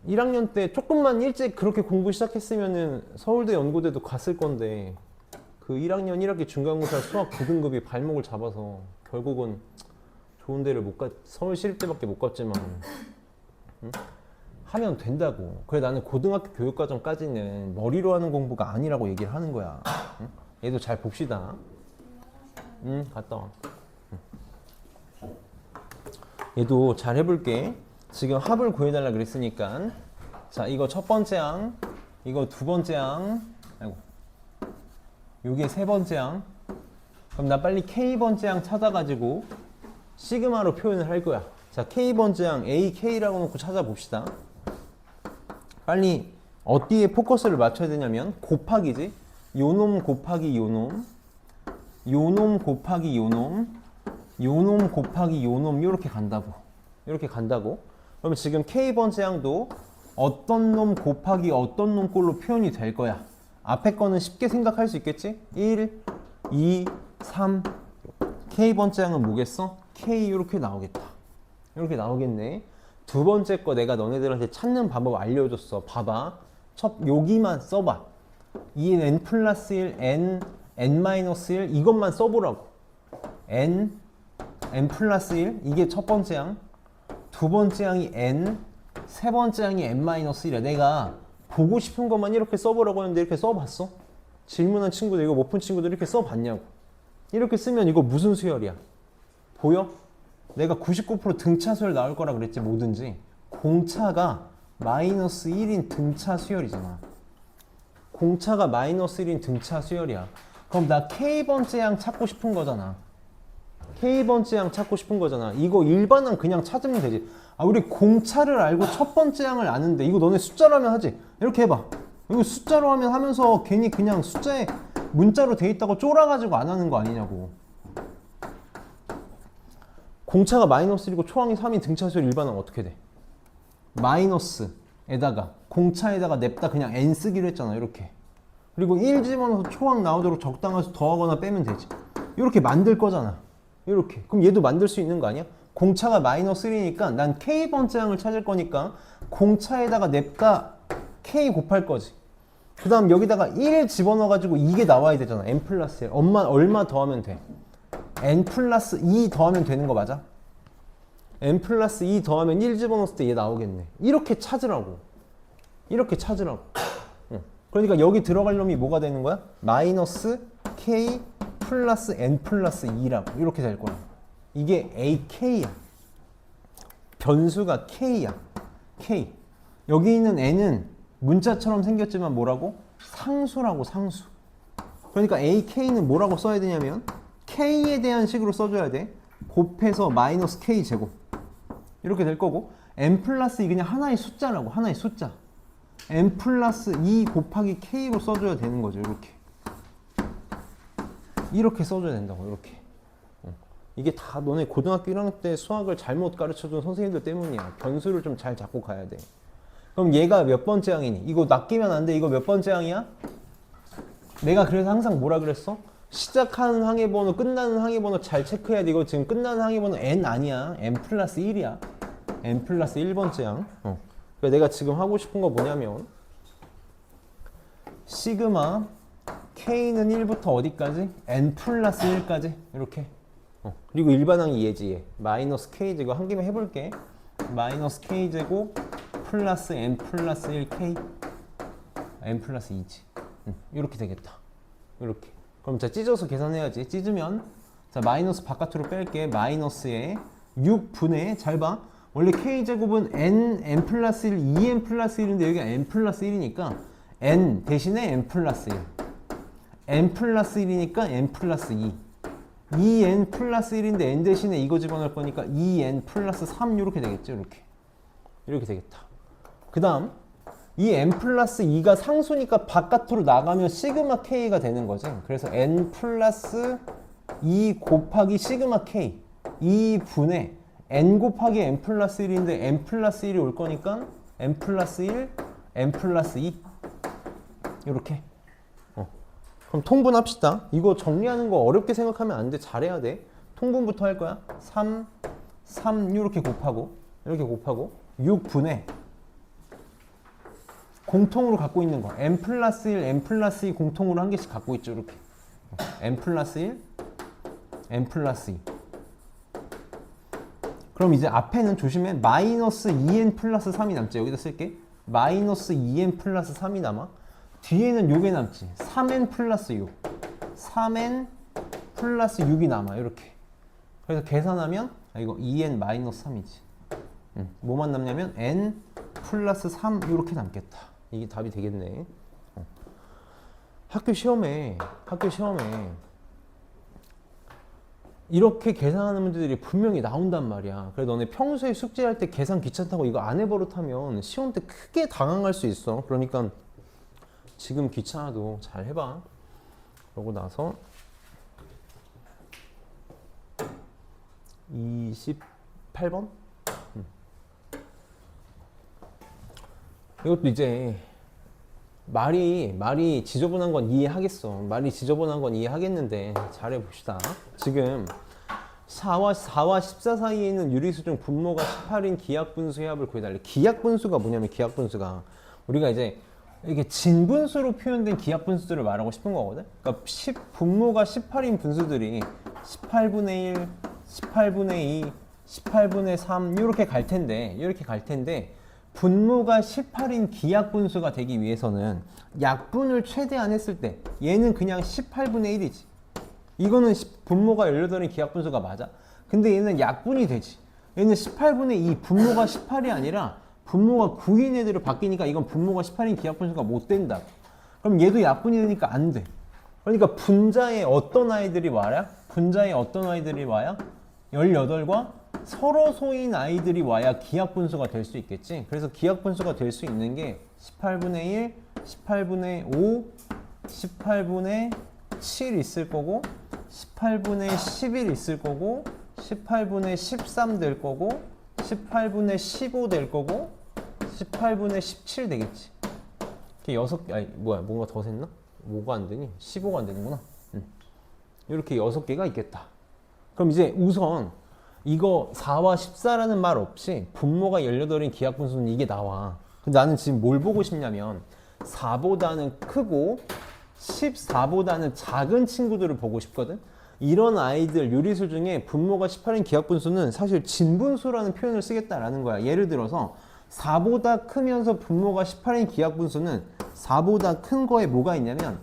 1학년 때 조금만 일찍 그렇게 공부 시작했으면은 서울대 연고대도 갔을 건데 그 1학년 1학기 중간고사 수학 9등급이 발목을 잡아서 결국은 좋은 데를 못 갔, 서울시립대밖에 못 갔지만 응? 하면 된다고. 그래 나는 고등학교 교육과정까지는 머리로 하는 공부가 아니라고 얘기를 하는 거야. 응? 얘도 잘 봅시다. 응, 갔다 와. 응. 얘도 잘 해볼게. 지금 합을 구해달라 그랬으니까. 자, 이거 첫 번째 항, 이거 두 번째 항, 아이고, 요게 세 번째 항. 그럼 나 빨리 K번째 항 찾아가지고 시그마로 표현을 할 거야. 자, K번째 항 AK라고 놓고 찾아봅시다. 빨리 어디에 포커스를 맞춰야 되냐면 곱하기지. 요놈 곱하기 요놈, 요놈 곱하기 요놈, 요놈 곱하기 요놈 이렇게 간다고. 이렇게 간다고. 그러면 지금 K번째 항도 어떤 놈 곱하기 어떤 놈 꼴로 표현이 될 거야. 앞에 거는 쉽게 생각할 수 있겠지? 1, 2, 3. K번째 항은 뭐겠어? K 이렇게 나오겠다. 이렇게 나오겠네. 두 번째 거 내가 너네들한테 찾는 방법 알려줬어. 봐봐. 여기만 써봐. 이 n 플러스 1, n 마이너스 1 이것만 써보라고. n 플러스 1 이게 첫 번째 항. 두 번째 항이 n, 세 번째 항이 n-1이야. 내가 보고 싶은 것만 이렇게 써보라고 했는데 이렇게 써봤어? 질문한 친구들, 이거 못 푼 친구들 이렇게 써봤냐고. 이렇게 쓰면 이거 무슨 수열이야? 보여? 내가 99% 등차 수열 나올 거라 그랬지, 뭐든지. 공차가 마이너스 1인 등차 수열이잖아. 공차가 마이너스 1인 등차 수열이야. 그럼 나 K번째 항 찾고 싶은 거잖아. K번째 항 찾고 싶은 거잖아. 이거 일반항 그냥 찾으면 되지. 아, 우리 공차를 알고 첫 번째 항을 아는데 이거 너네 숫자로 하면 하지. 이렇게 해봐. 이거 숫자로 하면 하면서 괜히 그냥 숫자에 문자로 돼 있다고 쫄아가지고 안 하는 거 아니냐고. 공차가 마이너스 1이고 초항이 3인 등차수열 일반항 어떻게 돼? 마이너스에다가 공차에다가 냅다 그냥 n 쓰기로 했잖아. 이렇게. 그리고 1 집어넣어서 초항 나오도록 적당한 수 더하거나 빼면 되지. 이렇게 만들 거잖아. 이렇게. 그럼 얘도 만들 수 있는 거 아니야? 공차가 마이너스 1이니까 난 K번째 항을 찾을 거니까 공차에다가 냅다 K 곱할 거지. 그 다음 여기다가 1 집어넣어가지고 이게 나와야 되잖아. n 플러스 1. 엄마 얼마 더하면 돼? n 플러스 2 더하면 되는 거 맞아? n 플러스 2 더하면 1 집어넣었을 때 얘 나오겠네. 이렇게 찾으라고. 이렇게 찾으라고. 그러니까 여기 들어갈 놈이 뭐가 되는 거야? 마이너스 k 플러스 n 플러스 2라고. 이렇게 될 거야. 이게 ak야. 변수가 k야. k. 여기 있는 n은 문자처럼 생겼지만 뭐라고? 상수라고, 상수. 그러니까 ak는 뭐라고 써야 되냐면 k에 대한 식으로 써줘야 돼. 곱해서 마이너스 k 제곱. 이렇게 될 거고 n 플러스 2 그냥 하나의 숫자라고. 하나의 숫자. n 플러스 2 곱하기 k로 써줘야 되는 거죠. 이렇게. 이렇게 써줘야 된다고. 이렇게. 이게 다 너네 고등학교 1학년 때 수학을 잘못 가르쳐준 선생님들 때문이야. 변수를 좀 잘 잡고 가야 돼. 그럼 얘가 몇 번째 항이니? 이거 낚이면 안 돼. 이거 몇 번째 항이야? 내가 그래서 항상 뭐라 그랬어? 시작하는 항의 번호, 끝나는 항의 번호 잘 체크해야 돼. 이거 지금 끝나는 항의 번호 n 아니야. n 플러스 1이야. n 플러스 1번째 항. 그러니까 내가 지금 하고 싶은 거 뭐냐면 시그마 k는 1부터 어디까지? n 플러스 1까지. 이렇게. 그리고 일반항이 얘지. 얘. 마이너스 k 제곱. 한 개만 해볼게. 마이너스 k 제곱 플러스 n 플러스 1k n 플러스 2지. 이렇게 되겠다. 이렇게. 그럼 자 찢어서 계산해야지. 찢으면 자 마이너스 바깥으로 뺄게. 마이너스에 6분의 잘 봐. 원래 k제곱은 n 플러스 1, 2n 플러스 1인데 여기가 n 플러스 1이니까 n 대신에 n 플러스 1 n 플러스 1이니까 n 플러스 2 2n 플러스 1인데 n 대신에 이거 집어넣을 거니까 2n 플러스 3 이렇게 되겠죠. 이렇게. 이렇게 되겠다. 그 다음 이 n 플러스 2가 상수니까 바깥으로 나가면 시그마 k가 되는 거지. 그래서 n 플러스 2 곱하기 시그마 k 2분의 n 곱하기 n 플러스 1인데 n 플러스 1이 올 거니까 n 플러스 1, n 플러스 2 이렇게. 그럼 통분합시다. 이거 정리하는 거 어렵게 생각하면 안 돼. 잘해야 돼. 통분부터 할 거야. 3, 3 이렇게 곱하고 6분의 공통으로 갖고 있는 거 n 플러스 1, n 플러스 2 공통으로 한 개씩 갖고 있죠. 이렇게 n 플러스 1, n 플러스 2. 그럼 이제 앞에는 조심해. 마이너스 2n 플러스 3이 남지. 여기다 쓸게. 마이너스 2n 플러스 3이 남아. 뒤에는 요게 남지. 3n 플러스 6 3n 플러스 6이 남아. 이렇게. 그래서 계산하면 이거 2n 마이너스 3이지. 뭐만 남냐면 n 플러스 3 이렇게 남겠다. 이게 답이 되겠네. 학교 시험에 이렇게 계산하는 문제들이 분명히 나온단 말이야. 그래 너네 평소에 숙제할 때 계산 귀찮다고 이거 안 해버릇하면 시험 때 크게 당황할 수 있어. 그러니까 지금 귀찮아도 잘 해봐. 그러고 나서 28번? 이것도 이제 말이 지저분한 건 이해하겠어. 말이 지저분한 건 이해하겠는데 잘해 봅시다. 지금 4와 14 사이에 있는 유리수 중 분모가 18인 기하분수의 합을 구해달래. 기하분수가 뭐냐면 기하분수가 우리가 이제 이게 진분수로 표현된 기하분수들을 말하고 싶은 거거든. 그러니까 분모가 18인 분수들이 18분의 1, 18분의 2, 18분의 3 이렇게 갈 텐데 분모가 18인 기약 분수가 되기 위해서는 약분을 최대한 했을 때 얘는 그냥 18분의 1이지. 이거는 분모가 18인 기약 분수가 맞아. 근데 얘는 약분이 되지. 얘는 18분의 2, 분모가 18이 아니라 분모가 9인 애들로 바뀌니까 이건 분모가 18인 기약 분수가 못 된다. 그럼 얘도 약분이 되니까 안 돼. 그러니까 분자에 어떤 아이들이 와야? 분자에 어떤 아이들이 와야? 18과 서로 소인 아이들이 와야 기하분수가 될 수 있겠지. 그래서 기하분수가 될 수 있는 게 18분의 1, 18분의 5, 18분의 7 있을 거고 18분의 11 있을 거고 18분의 13 될 거고 18분의 15 될 거고 18분의 17 되겠지. 이렇게 6개, 아니 뭐야 뭔가 더 샜나? 5가 안 되니? 15가 안 되는구나. 이렇게 6개가 있겠다. 그럼 이제 우선 이거 4와 14라는 말 없이 분모가 18인 기하분수는 이게 나와. 근데 나는 지금 뭘 보고 싶냐면 4보다는 크고 14보다는 작은 친구들을 보고 싶거든. 이런 아이들 요리수 중에 분모가 18인 기하분수는 사실 진분수라는 표현을 쓰겠다라는 거야. 예를 들어서 4보다 크면서 분모가 18인 기하분수는 4보다 큰 거에 뭐가 있냐면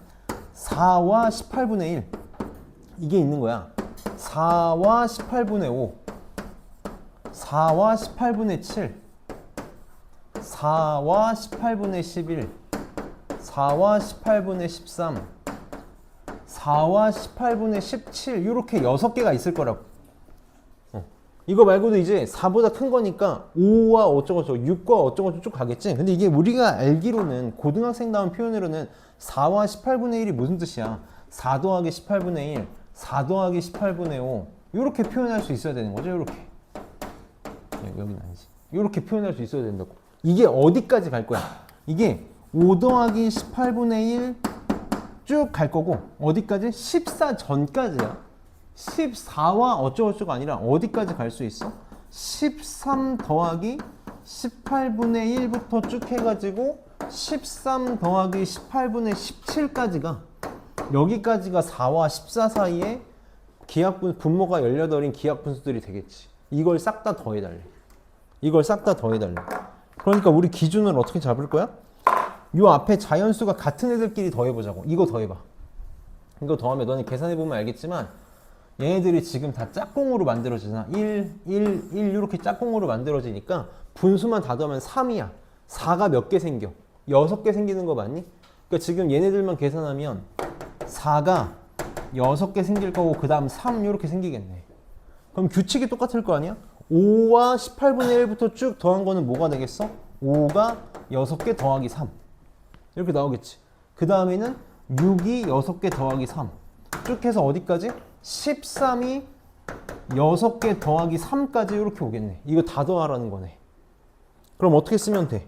4와 18분의 1 이게 있는 거야. 4와 18분의 5 4와 18분의 7 4와 18분의 11 4와 18분의 13 4와 18분의 17 이렇게 6개가 있을 거라고. 이거 말고도 이제 4보다 큰 거니까 5와 어쩌고저쩌고 6과 어쩌고저쩌고 쭉 가겠지. 근데 이게 우리가 알기로는 고등학생 나온 표현으로는 4와 18분의 1이 무슨 뜻이야? 4 더하기 18분의 1 4 더하기 18분의 5 이렇게 표현할 수 있어야 되는 거죠. 이렇게 여기는 아니지. 이렇게 표현할 수 있어야 된다고. 이게 어디까지 갈 거야? 이게 5 더하기 18분의 1 쭉 갈 거고 어디까지? 14 전까지야. 14와 어쩌고저쩌고 아니라 어디까지 갈 수 있어? 13 더하기 18분의 1부터 쭉 해가지고 13 더하기 18분의 17까지가 여기까지가 4와 14 사이에 분모가 18인 기하분수들이 되겠지. 이걸 싹 다 더해달래. 이걸 싹 다 더해달래. 그러니까 우리 기준을 어떻게 잡을 거야? 요 앞에 자연수가 같은 애들끼리 더해보자고. 이거 더해봐. 이거 더하면 너네 계산해보면 알겠지만 얘네들이 지금 다 짝꿍으로 만들어지잖아. 1, 1, 1 이렇게 짝꿍으로 만들어지니까 분수만 다 더하면 3이야. 4가 몇 개 생겨? 6개 생기는 거 맞니? 그러니까 지금 얘네들만 계산하면 4가 6개 생길 거고 그 다음 3 이렇게 생기겠네. 그럼 규칙이 똑같을 거 아니야? 5와 18분의 1부터 쭉 더한 거는 뭐가 되겠어? 5가 6개 더하기 3 이렇게 나오겠지. 그 다음에는 6이 6개 더하기 3 쭉 해서 어디까지? 13이 6개 더하기 3까지 이렇게 오겠네. 이거 다 더하라는 거네. 그럼 어떻게 쓰면 돼?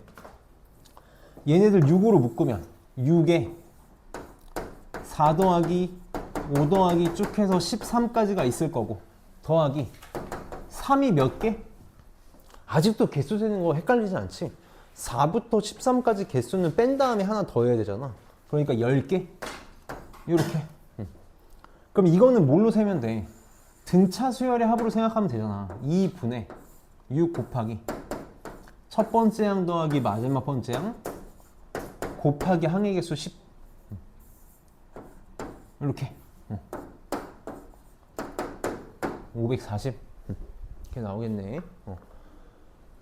얘네들 6으로 묶으면 6에 4 더하기 5 더하기 쭉 해서 13까지가 있을 거고 더하기 3이 몇 개? 아직도 개수 세는 거 헷갈리지 않지? 4부터 13까지 개수는 뺀 다음에 하나 더 해야 되잖아. 그러니까 10개? 이렇게. 그럼 이거는 뭘로 세면 돼? 등차 수열의 합으로 생각하면 되잖아. 2분의 6 곱하기 첫 번째 항 더하기 마지막 번째 항 곱하기 항의 개수 10 이렇게 540 이렇게 나오겠네.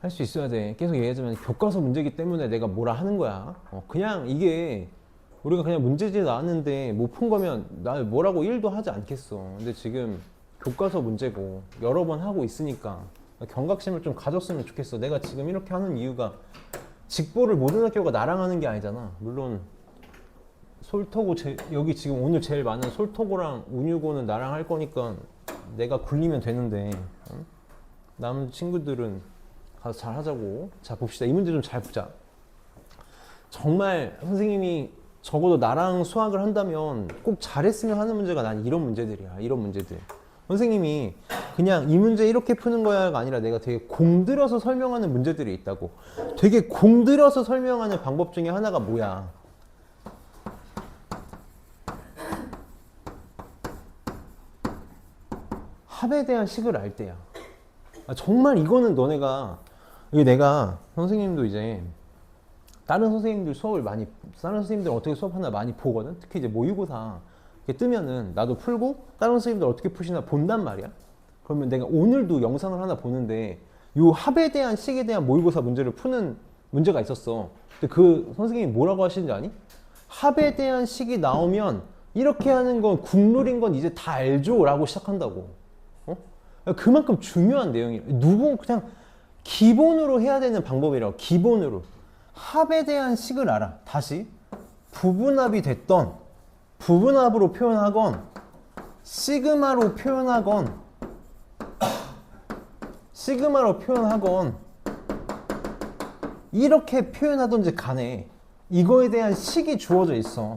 할 수 있어야 돼. 계속 얘기하지만 교과서 문제이기 때문에 내가 뭐라 하는 거야. 그냥 이게 우리가 그냥 문제지에 나왔는데 못 푼 거면 나 뭐라고 1도 하지 않겠어. 근데 지금 교과서 문제고 여러 번 하고 있으니까 경각심을 좀 가졌으면 좋겠어. 내가 지금 이렇게 하는 이유가 직보를 모든 학교가 나랑 하는 게 아니잖아. 물론 솔토고 여기 지금 오늘 제일 많은 솔토고랑 운유고는 나랑 할 거니까 내가 굴리면 되는데 남은 친구들은 가서 잘 하자고. 자 봅시다. 이 문제 좀 잘 보자. 정말 선생님이 적어도 나랑 수학을 한다면 꼭 잘했으면 하는 문제가 난 이런 문제들이야. 이런 문제들. 선생님이 그냥 이 문제 이렇게 푸는 거야가 아니라 내가 되게 공들여서 설명하는 문제들이 있다고. 되게 공들여서 설명하는 방법 중에 하나가 뭐야? 합에 대한 식을 알 때야. 정말 이거는 너네가, 이게 내가 선생님도 이제 다른 선생님들 수업을 많이, 다른 선생님들 어떻게 수업하나 많이 보거든. 특히 이제 모의고사 이렇게 뜨면은 나도 풀고 다른 선생님들 어떻게 푸시나 본단 말이야. 그러면 내가 오늘도 영상을 하나 보는데 요 합에 대한 식에 대한 모의고사 문제를 푸는 문제가 있었어. 근데 그 선생님이 뭐라고 하시는지 아니? 합에 대한 식이 나오면 이렇게 하는 건 국룰인 건 이제 다 알죠 라고 시작한다고. 그만큼 중요한 내용이에요. 그냥 기본으로 해야 되는 방법이라고. 기본으로 합에 대한 식을 알아. 다시 부분합이 됐던 부분합으로 표현하건 시그마로 표현하건 이렇게 표현하든지 간에 이거에 대한 식이 주어져 있어.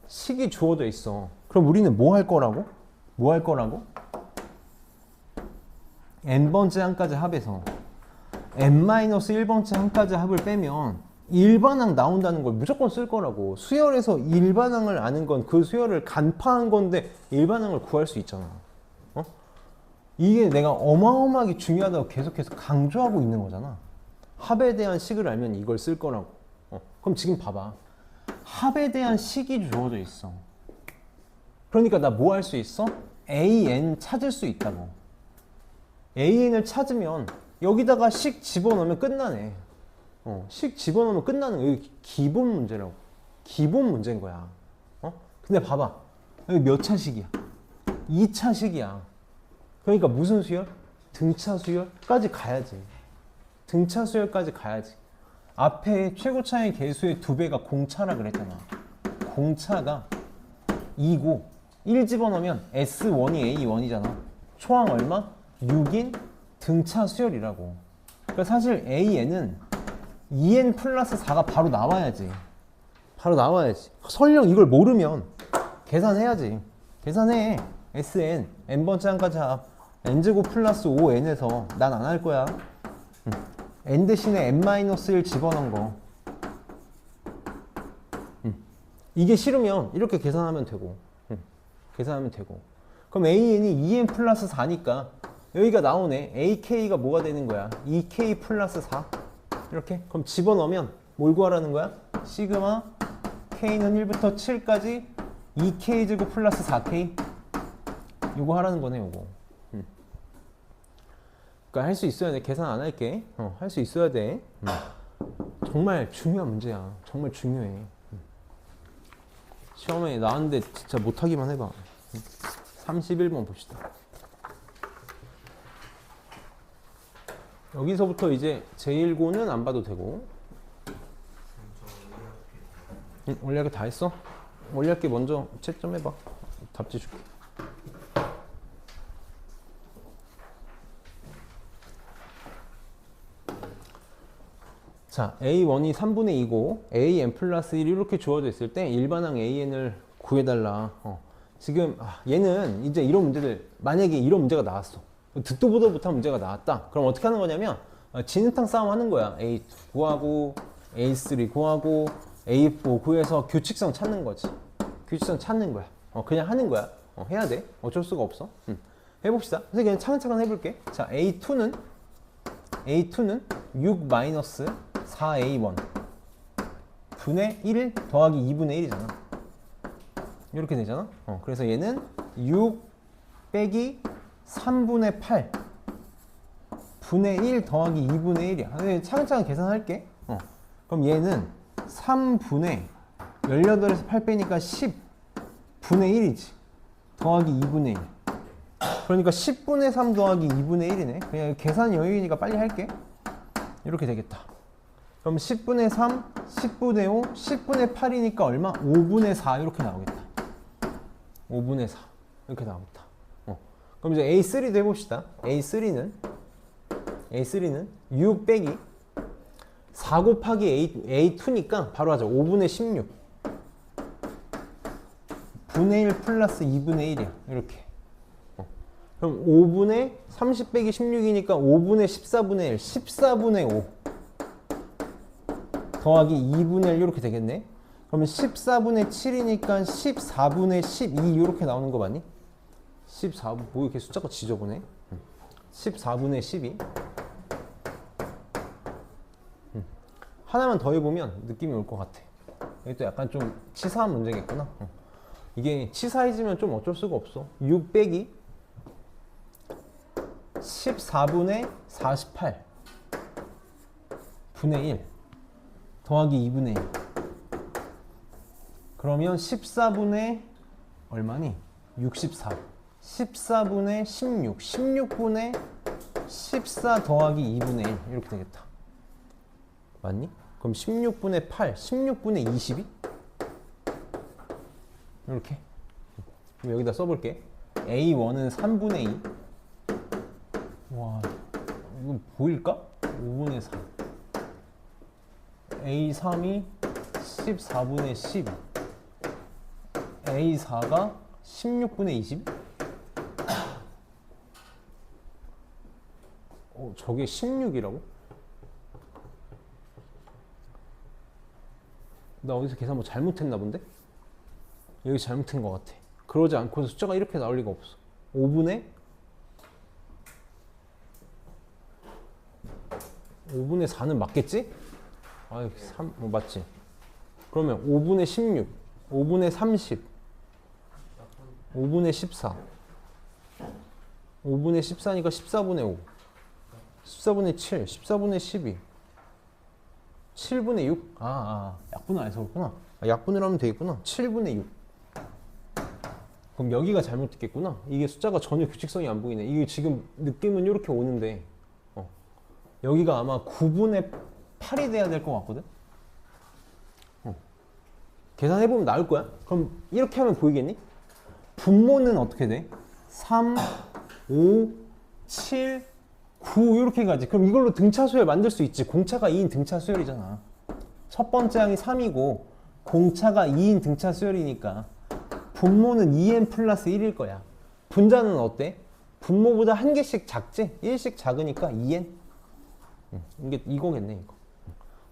식이 주어져 있어. 그럼 우리는 뭐 할 거라고? n번째 항까지 합에서 n-1번째 항까지 합을 빼면 일반항 나온다는 걸 무조건 쓸 거라고. 수열에서 일반항을 아는 건 그 수열을 간파한 건데 일반항을 구할 수 있잖아. 이게 내가 어마어마하게 중요하다고 계속해서 강조하고 있는 거잖아. 합에 대한 식을 알면 이걸 쓸 거라고. 그럼 지금 봐봐. 합에 대한 식이 주어져 있어. 그러니까 나 뭐 할 수 있어? AN 찾을 수 있다고. AN을 찾으면 여기다가 식 집어넣으면 끝나네. 식 집어넣으면 끝나는 거야. 여기 기본 문제라고. 기본 문제인 거야. 근데 봐봐. 여기 몇 차 식이야? 2차 식이야. 그러니까 무슨 수열? 등차 수열까지 가야지. 등차 수열까지 가야지. 앞에 최고차의 개수의 2배가 공차라 그랬잖아. 공차가 2고 1 집어넣으면 S1이 A1이잖아. 초항 얼마? 6인 등차 수열이라고. 그러니까 사실 AN은 2n 플러스 4가 바로 나와야지. 설령 이걸 모르면 계산해야지. 계산해. SN n번째 항까지 합 n제곱 플러스 5n에서 난 안 할 거야. n 대신에 n-1 집어넣은 거. 이게 싫으면 이렇게 계산하면 되고. 그럼 AN이 2n 플러스 4니까 여기가 나오네. AK가 뭐가 되는 거야? 2K 플러스 4. 이렇게. 그럼 집어넣으면 뭘 구하라는 거야? 시그마 K는 1부터 7까지 2K 제곱 플러스 4K. 요거 하라는 거네, 요거. 그러니까 할 수 있어야 돼. 계산 안 할게. 할 수 있어야 돼. 정말 중요한 문제야. 정말 중요해. 시험에 나왔는데 진짜 못하기만 해봐. 31번 봅시다. 여기서부터 이제 제1고는 안 봐도 되고. 원리학기 다 했어? 원리학기 먼저 채점해봐. 답지 줄게. 자, A1이 3분의 2고 AN 플러스 1이 이렇게 주어져 있을 때 일반항 AN을 구해달라. 지금 얘는 이제 이런 문제들, 만약에 이런 문제가 나왔어. 듣도 보도 못한 문제가 나왔다. 그럼 어떻게 하는 거냐면 진흙탕 싸움 하는 거야. A2 구하고 A3 구하고 A4 구해서 규칙성 찾는 거지. 규칙성 찾는 거야. 그냥 하는 거야. 해야 돼. 어쩔 수가 없어. 해봅시다. 그래서 그냥 차근차근 해볼게. 자, A2는 6 마이너스 4A1 분의 1 더하기 2분의 1이잖아. 이렇게 되잖아. 그래서 얘는 6 빼기 3분의 8 분의 1 더하기 2분의 1이야. 차근차근 계산할게. 그럼 얘는 3분의 18에서 8 빼니까 10 분의 1이지. 더하기 2분의 1. 그러니까 10분의 3 더하기 2분의 1이네. 그냥 계산 여유이니까 빨리 할게. 이렇게 되겠다. 그럼 10분의 3, 10분의 5, 10분의 8이니까 얼마? 5분의 4 이렇게 나오겠다. 5분의 4 이렇게 나오겠다. 그럼 이제 A3도 해봅시다. A3는 6 빼기 4 곱하기 A2니까 바로 하자. 5분의 16 분의 1 플러스 2분의 1이야. 이렇게. 그럼 5분의 30 빼기 16이니까 5분의 14분의 1 14분의 5 더하기 2분의 1 이렇게 되겠네. 그러면 14분의 7이니까 14분의 12 이렇게 나오는 거 맞니? 14분 뭐 이렇게 숫자가 지저분해? 14분의 12. 하나만 더 해보면 느낌이 올 것 같아. 이게 또 약간 좀 치사한 문제겠구나. 이게 치사해지면 좀 어쩔 수가 없어. 6 빼기 14분의 48 분의 1 더하기 2분의 1. 그러면 14분의 얼마니? 64. 14분의 16. 16분의 14 더하기 2분의 1 이렇게 되겠다. 맞니? 그럼 16분의 8, 16분의 22? 이렇게. 그럼 여기다 써볼게. A1은 3분의 2. 와, 이거 보일까? 5분의 4. A3이 14분의 12. A4가 16분의 20? 저게 16이라고? 나 어디서 계산 뭐 잘못했나 본데? 여기 잘못한 것 같아. 그러지 않고 숫자가 이렇게 나올 리가 없어. 5분의 4는 맞겠지? 아, 3, 맞지? 그러면 5분의 16, 5분의 30, 5분의 14, 5분의 14니까 14분의 5, 14분의 7, 14분의 12, 7분의 6? 약분을 안 해서그렇구나. 약분을 하면 되겠구나. 7분의 6. 그럼 여기가 잘못됐겠구나. 이게 숫자가 전혀 규칙성이 안 보이네. 이게 지금 느낌은 이렇게 오는데 여기가 아마 9분의 8이 돼야 될 것 같거든? 계산해보면 나올 거야. 그럼 이렇게 하면 보이겠니? 분모는 어떻게 돼? 3, 5, 7, 9 이렇게 가지. 그럼 이걸로 등차수열 만들 수 있지. 공차가 2인 등차수열이잖아. 첫 번째 항이 3이고 공차가 2인 등차수열이니까 분모는 2n 플러스 1일 거야. 분자는 어때? 분모보다 한 개씩 작지? 1씩 작으니까 2n. 이게 이거겠네, 이거.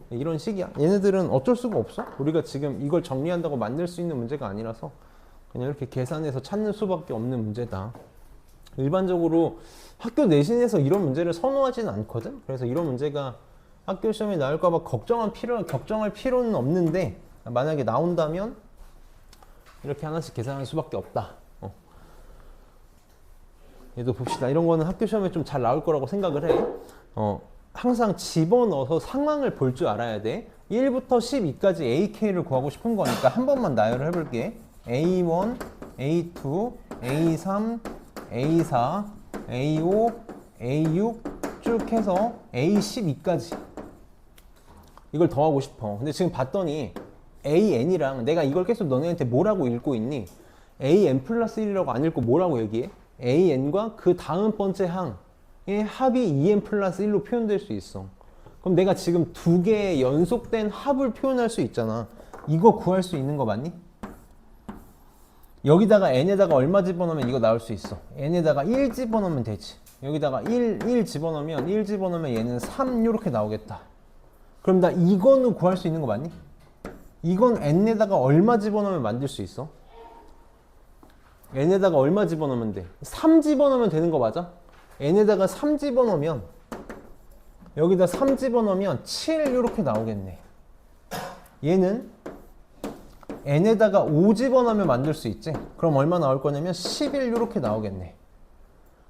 이런 식이야. 얘네들은 어쩔 수가 없어. 우리가 지금 이걸 정리한다고 만들 수 있는 문제가 아니라서 그냥 이렇게 계산해서 찾는 수밖에 없는 문제다. 일반적으로 학교 내신에서 이런 문제를 선호하지는 않거든. 그래서 이런 문제가 학교 시험에 나올까봐 걱정할 필요는 없는데 만약에 나온다면 이렇게 하나씩 계산할 수밖에 없다. 얘도 봅시다. 이런 거는 학교 시험에 좀 잘 나올 거라고 생각을 해. 항상 집어넣어서 상황을 볼 줄 알아야 돼. 1부터 12까지 AK를 구하고 싶은 거니까 한 번만 나열을 해볼게. A1, A2, A3, A4, A5, A6 쭉 해서 A12까지 이걸 더하고 싶어. 근데 지금 봤더니 AN이랑 내가 이걸 계속 너네한테 뭐라고 읽고 있니? AN 플러스 1이라고 안 읽고 뭐라고 얘기해? AN과 그 다음 번째 항의 합이 2N 플러스 1로 표현될 수 있어. 그럼 내가 지금 두 개의 연속된 합을 표현할 수 있잖아. 이거 구할 수 있는 거 맞니? 여기다가 n에다가 얼마 집어넣으면 이거 나올 수 있어. n에다가 1 집어넣으면 되지. 여기다가 1 집어넣으면 얘는 3 이렇게 나오겠다. 그럼 나 이거는 구할 수 있는 거 맞니? 이건 n에다가 얼마 집어넣으면 만들 수 있어? n에다가 얼마 집어넣으면 돼? 3 집어넣으면 되는 거 맞아? n에다가 3 집어넣으면 여기다 3 집어넣으면 7 이렇게 나오겠네. 얘는 n에다가 5 집어넣으면 만들 수 있지? 그럼 얼마 나올 거냐면 11 이렇게 나오겠네.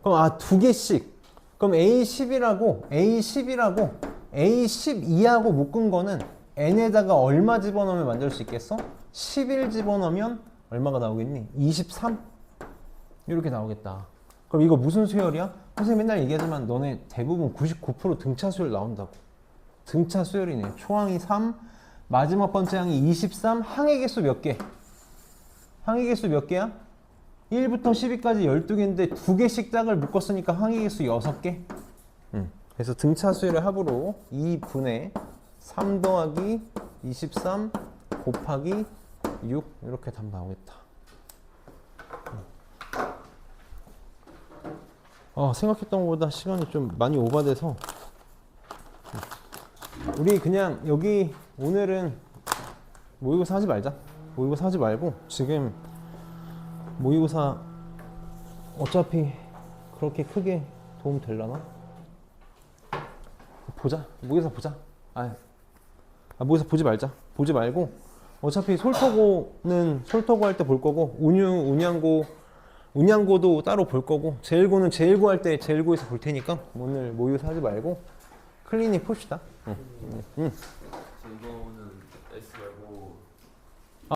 그럼 두 개씩. 그럼 A10이라고 A12하고 묶은 거는 n에다가 얼마 집어넣으면 만들 수 있겠어? 11 집어넣으면 얼마가 나오겠니? 23 이렇게 나오겠다. 그럼 이거 무슨 수열이야? 선생님 맨날 얘기하지만 너네 대부분 99% 등차 수열 나온다고. 등차 수열이네. 초항이 3, 마지막 번째 항이 23, 항의 개수 몇 개? 항의 개수 몇 개야? 1부터 12까지 12개인데 2개씩 짝을 묶었으니까 항의 개수 6개. 그래서 등차 수열의 합으로 2분의 3 더하기 23 곱하기 6 이렇게 답 나오겠다. 생각했던 것보다 시간이 좀 많이 오버돼서 우리 그냥 여기 오늘은 모의고사 하지 말자. 모의고사 하지 말고 지금 모의고사 어차피 그렇게 크게 도움 되려나? 보자. 모의고사 보자. 모의고사 보지 말자. 보지 말고 어차피 솔터고는 솔터고 할 때 볼 거고 운양고도 따로 볼 거고 제일고는 제일고 할 때 제일고에서 볼 테니까 오늘 모의고사 하지 말고 클리닉 풉시다. 이거는 S 말고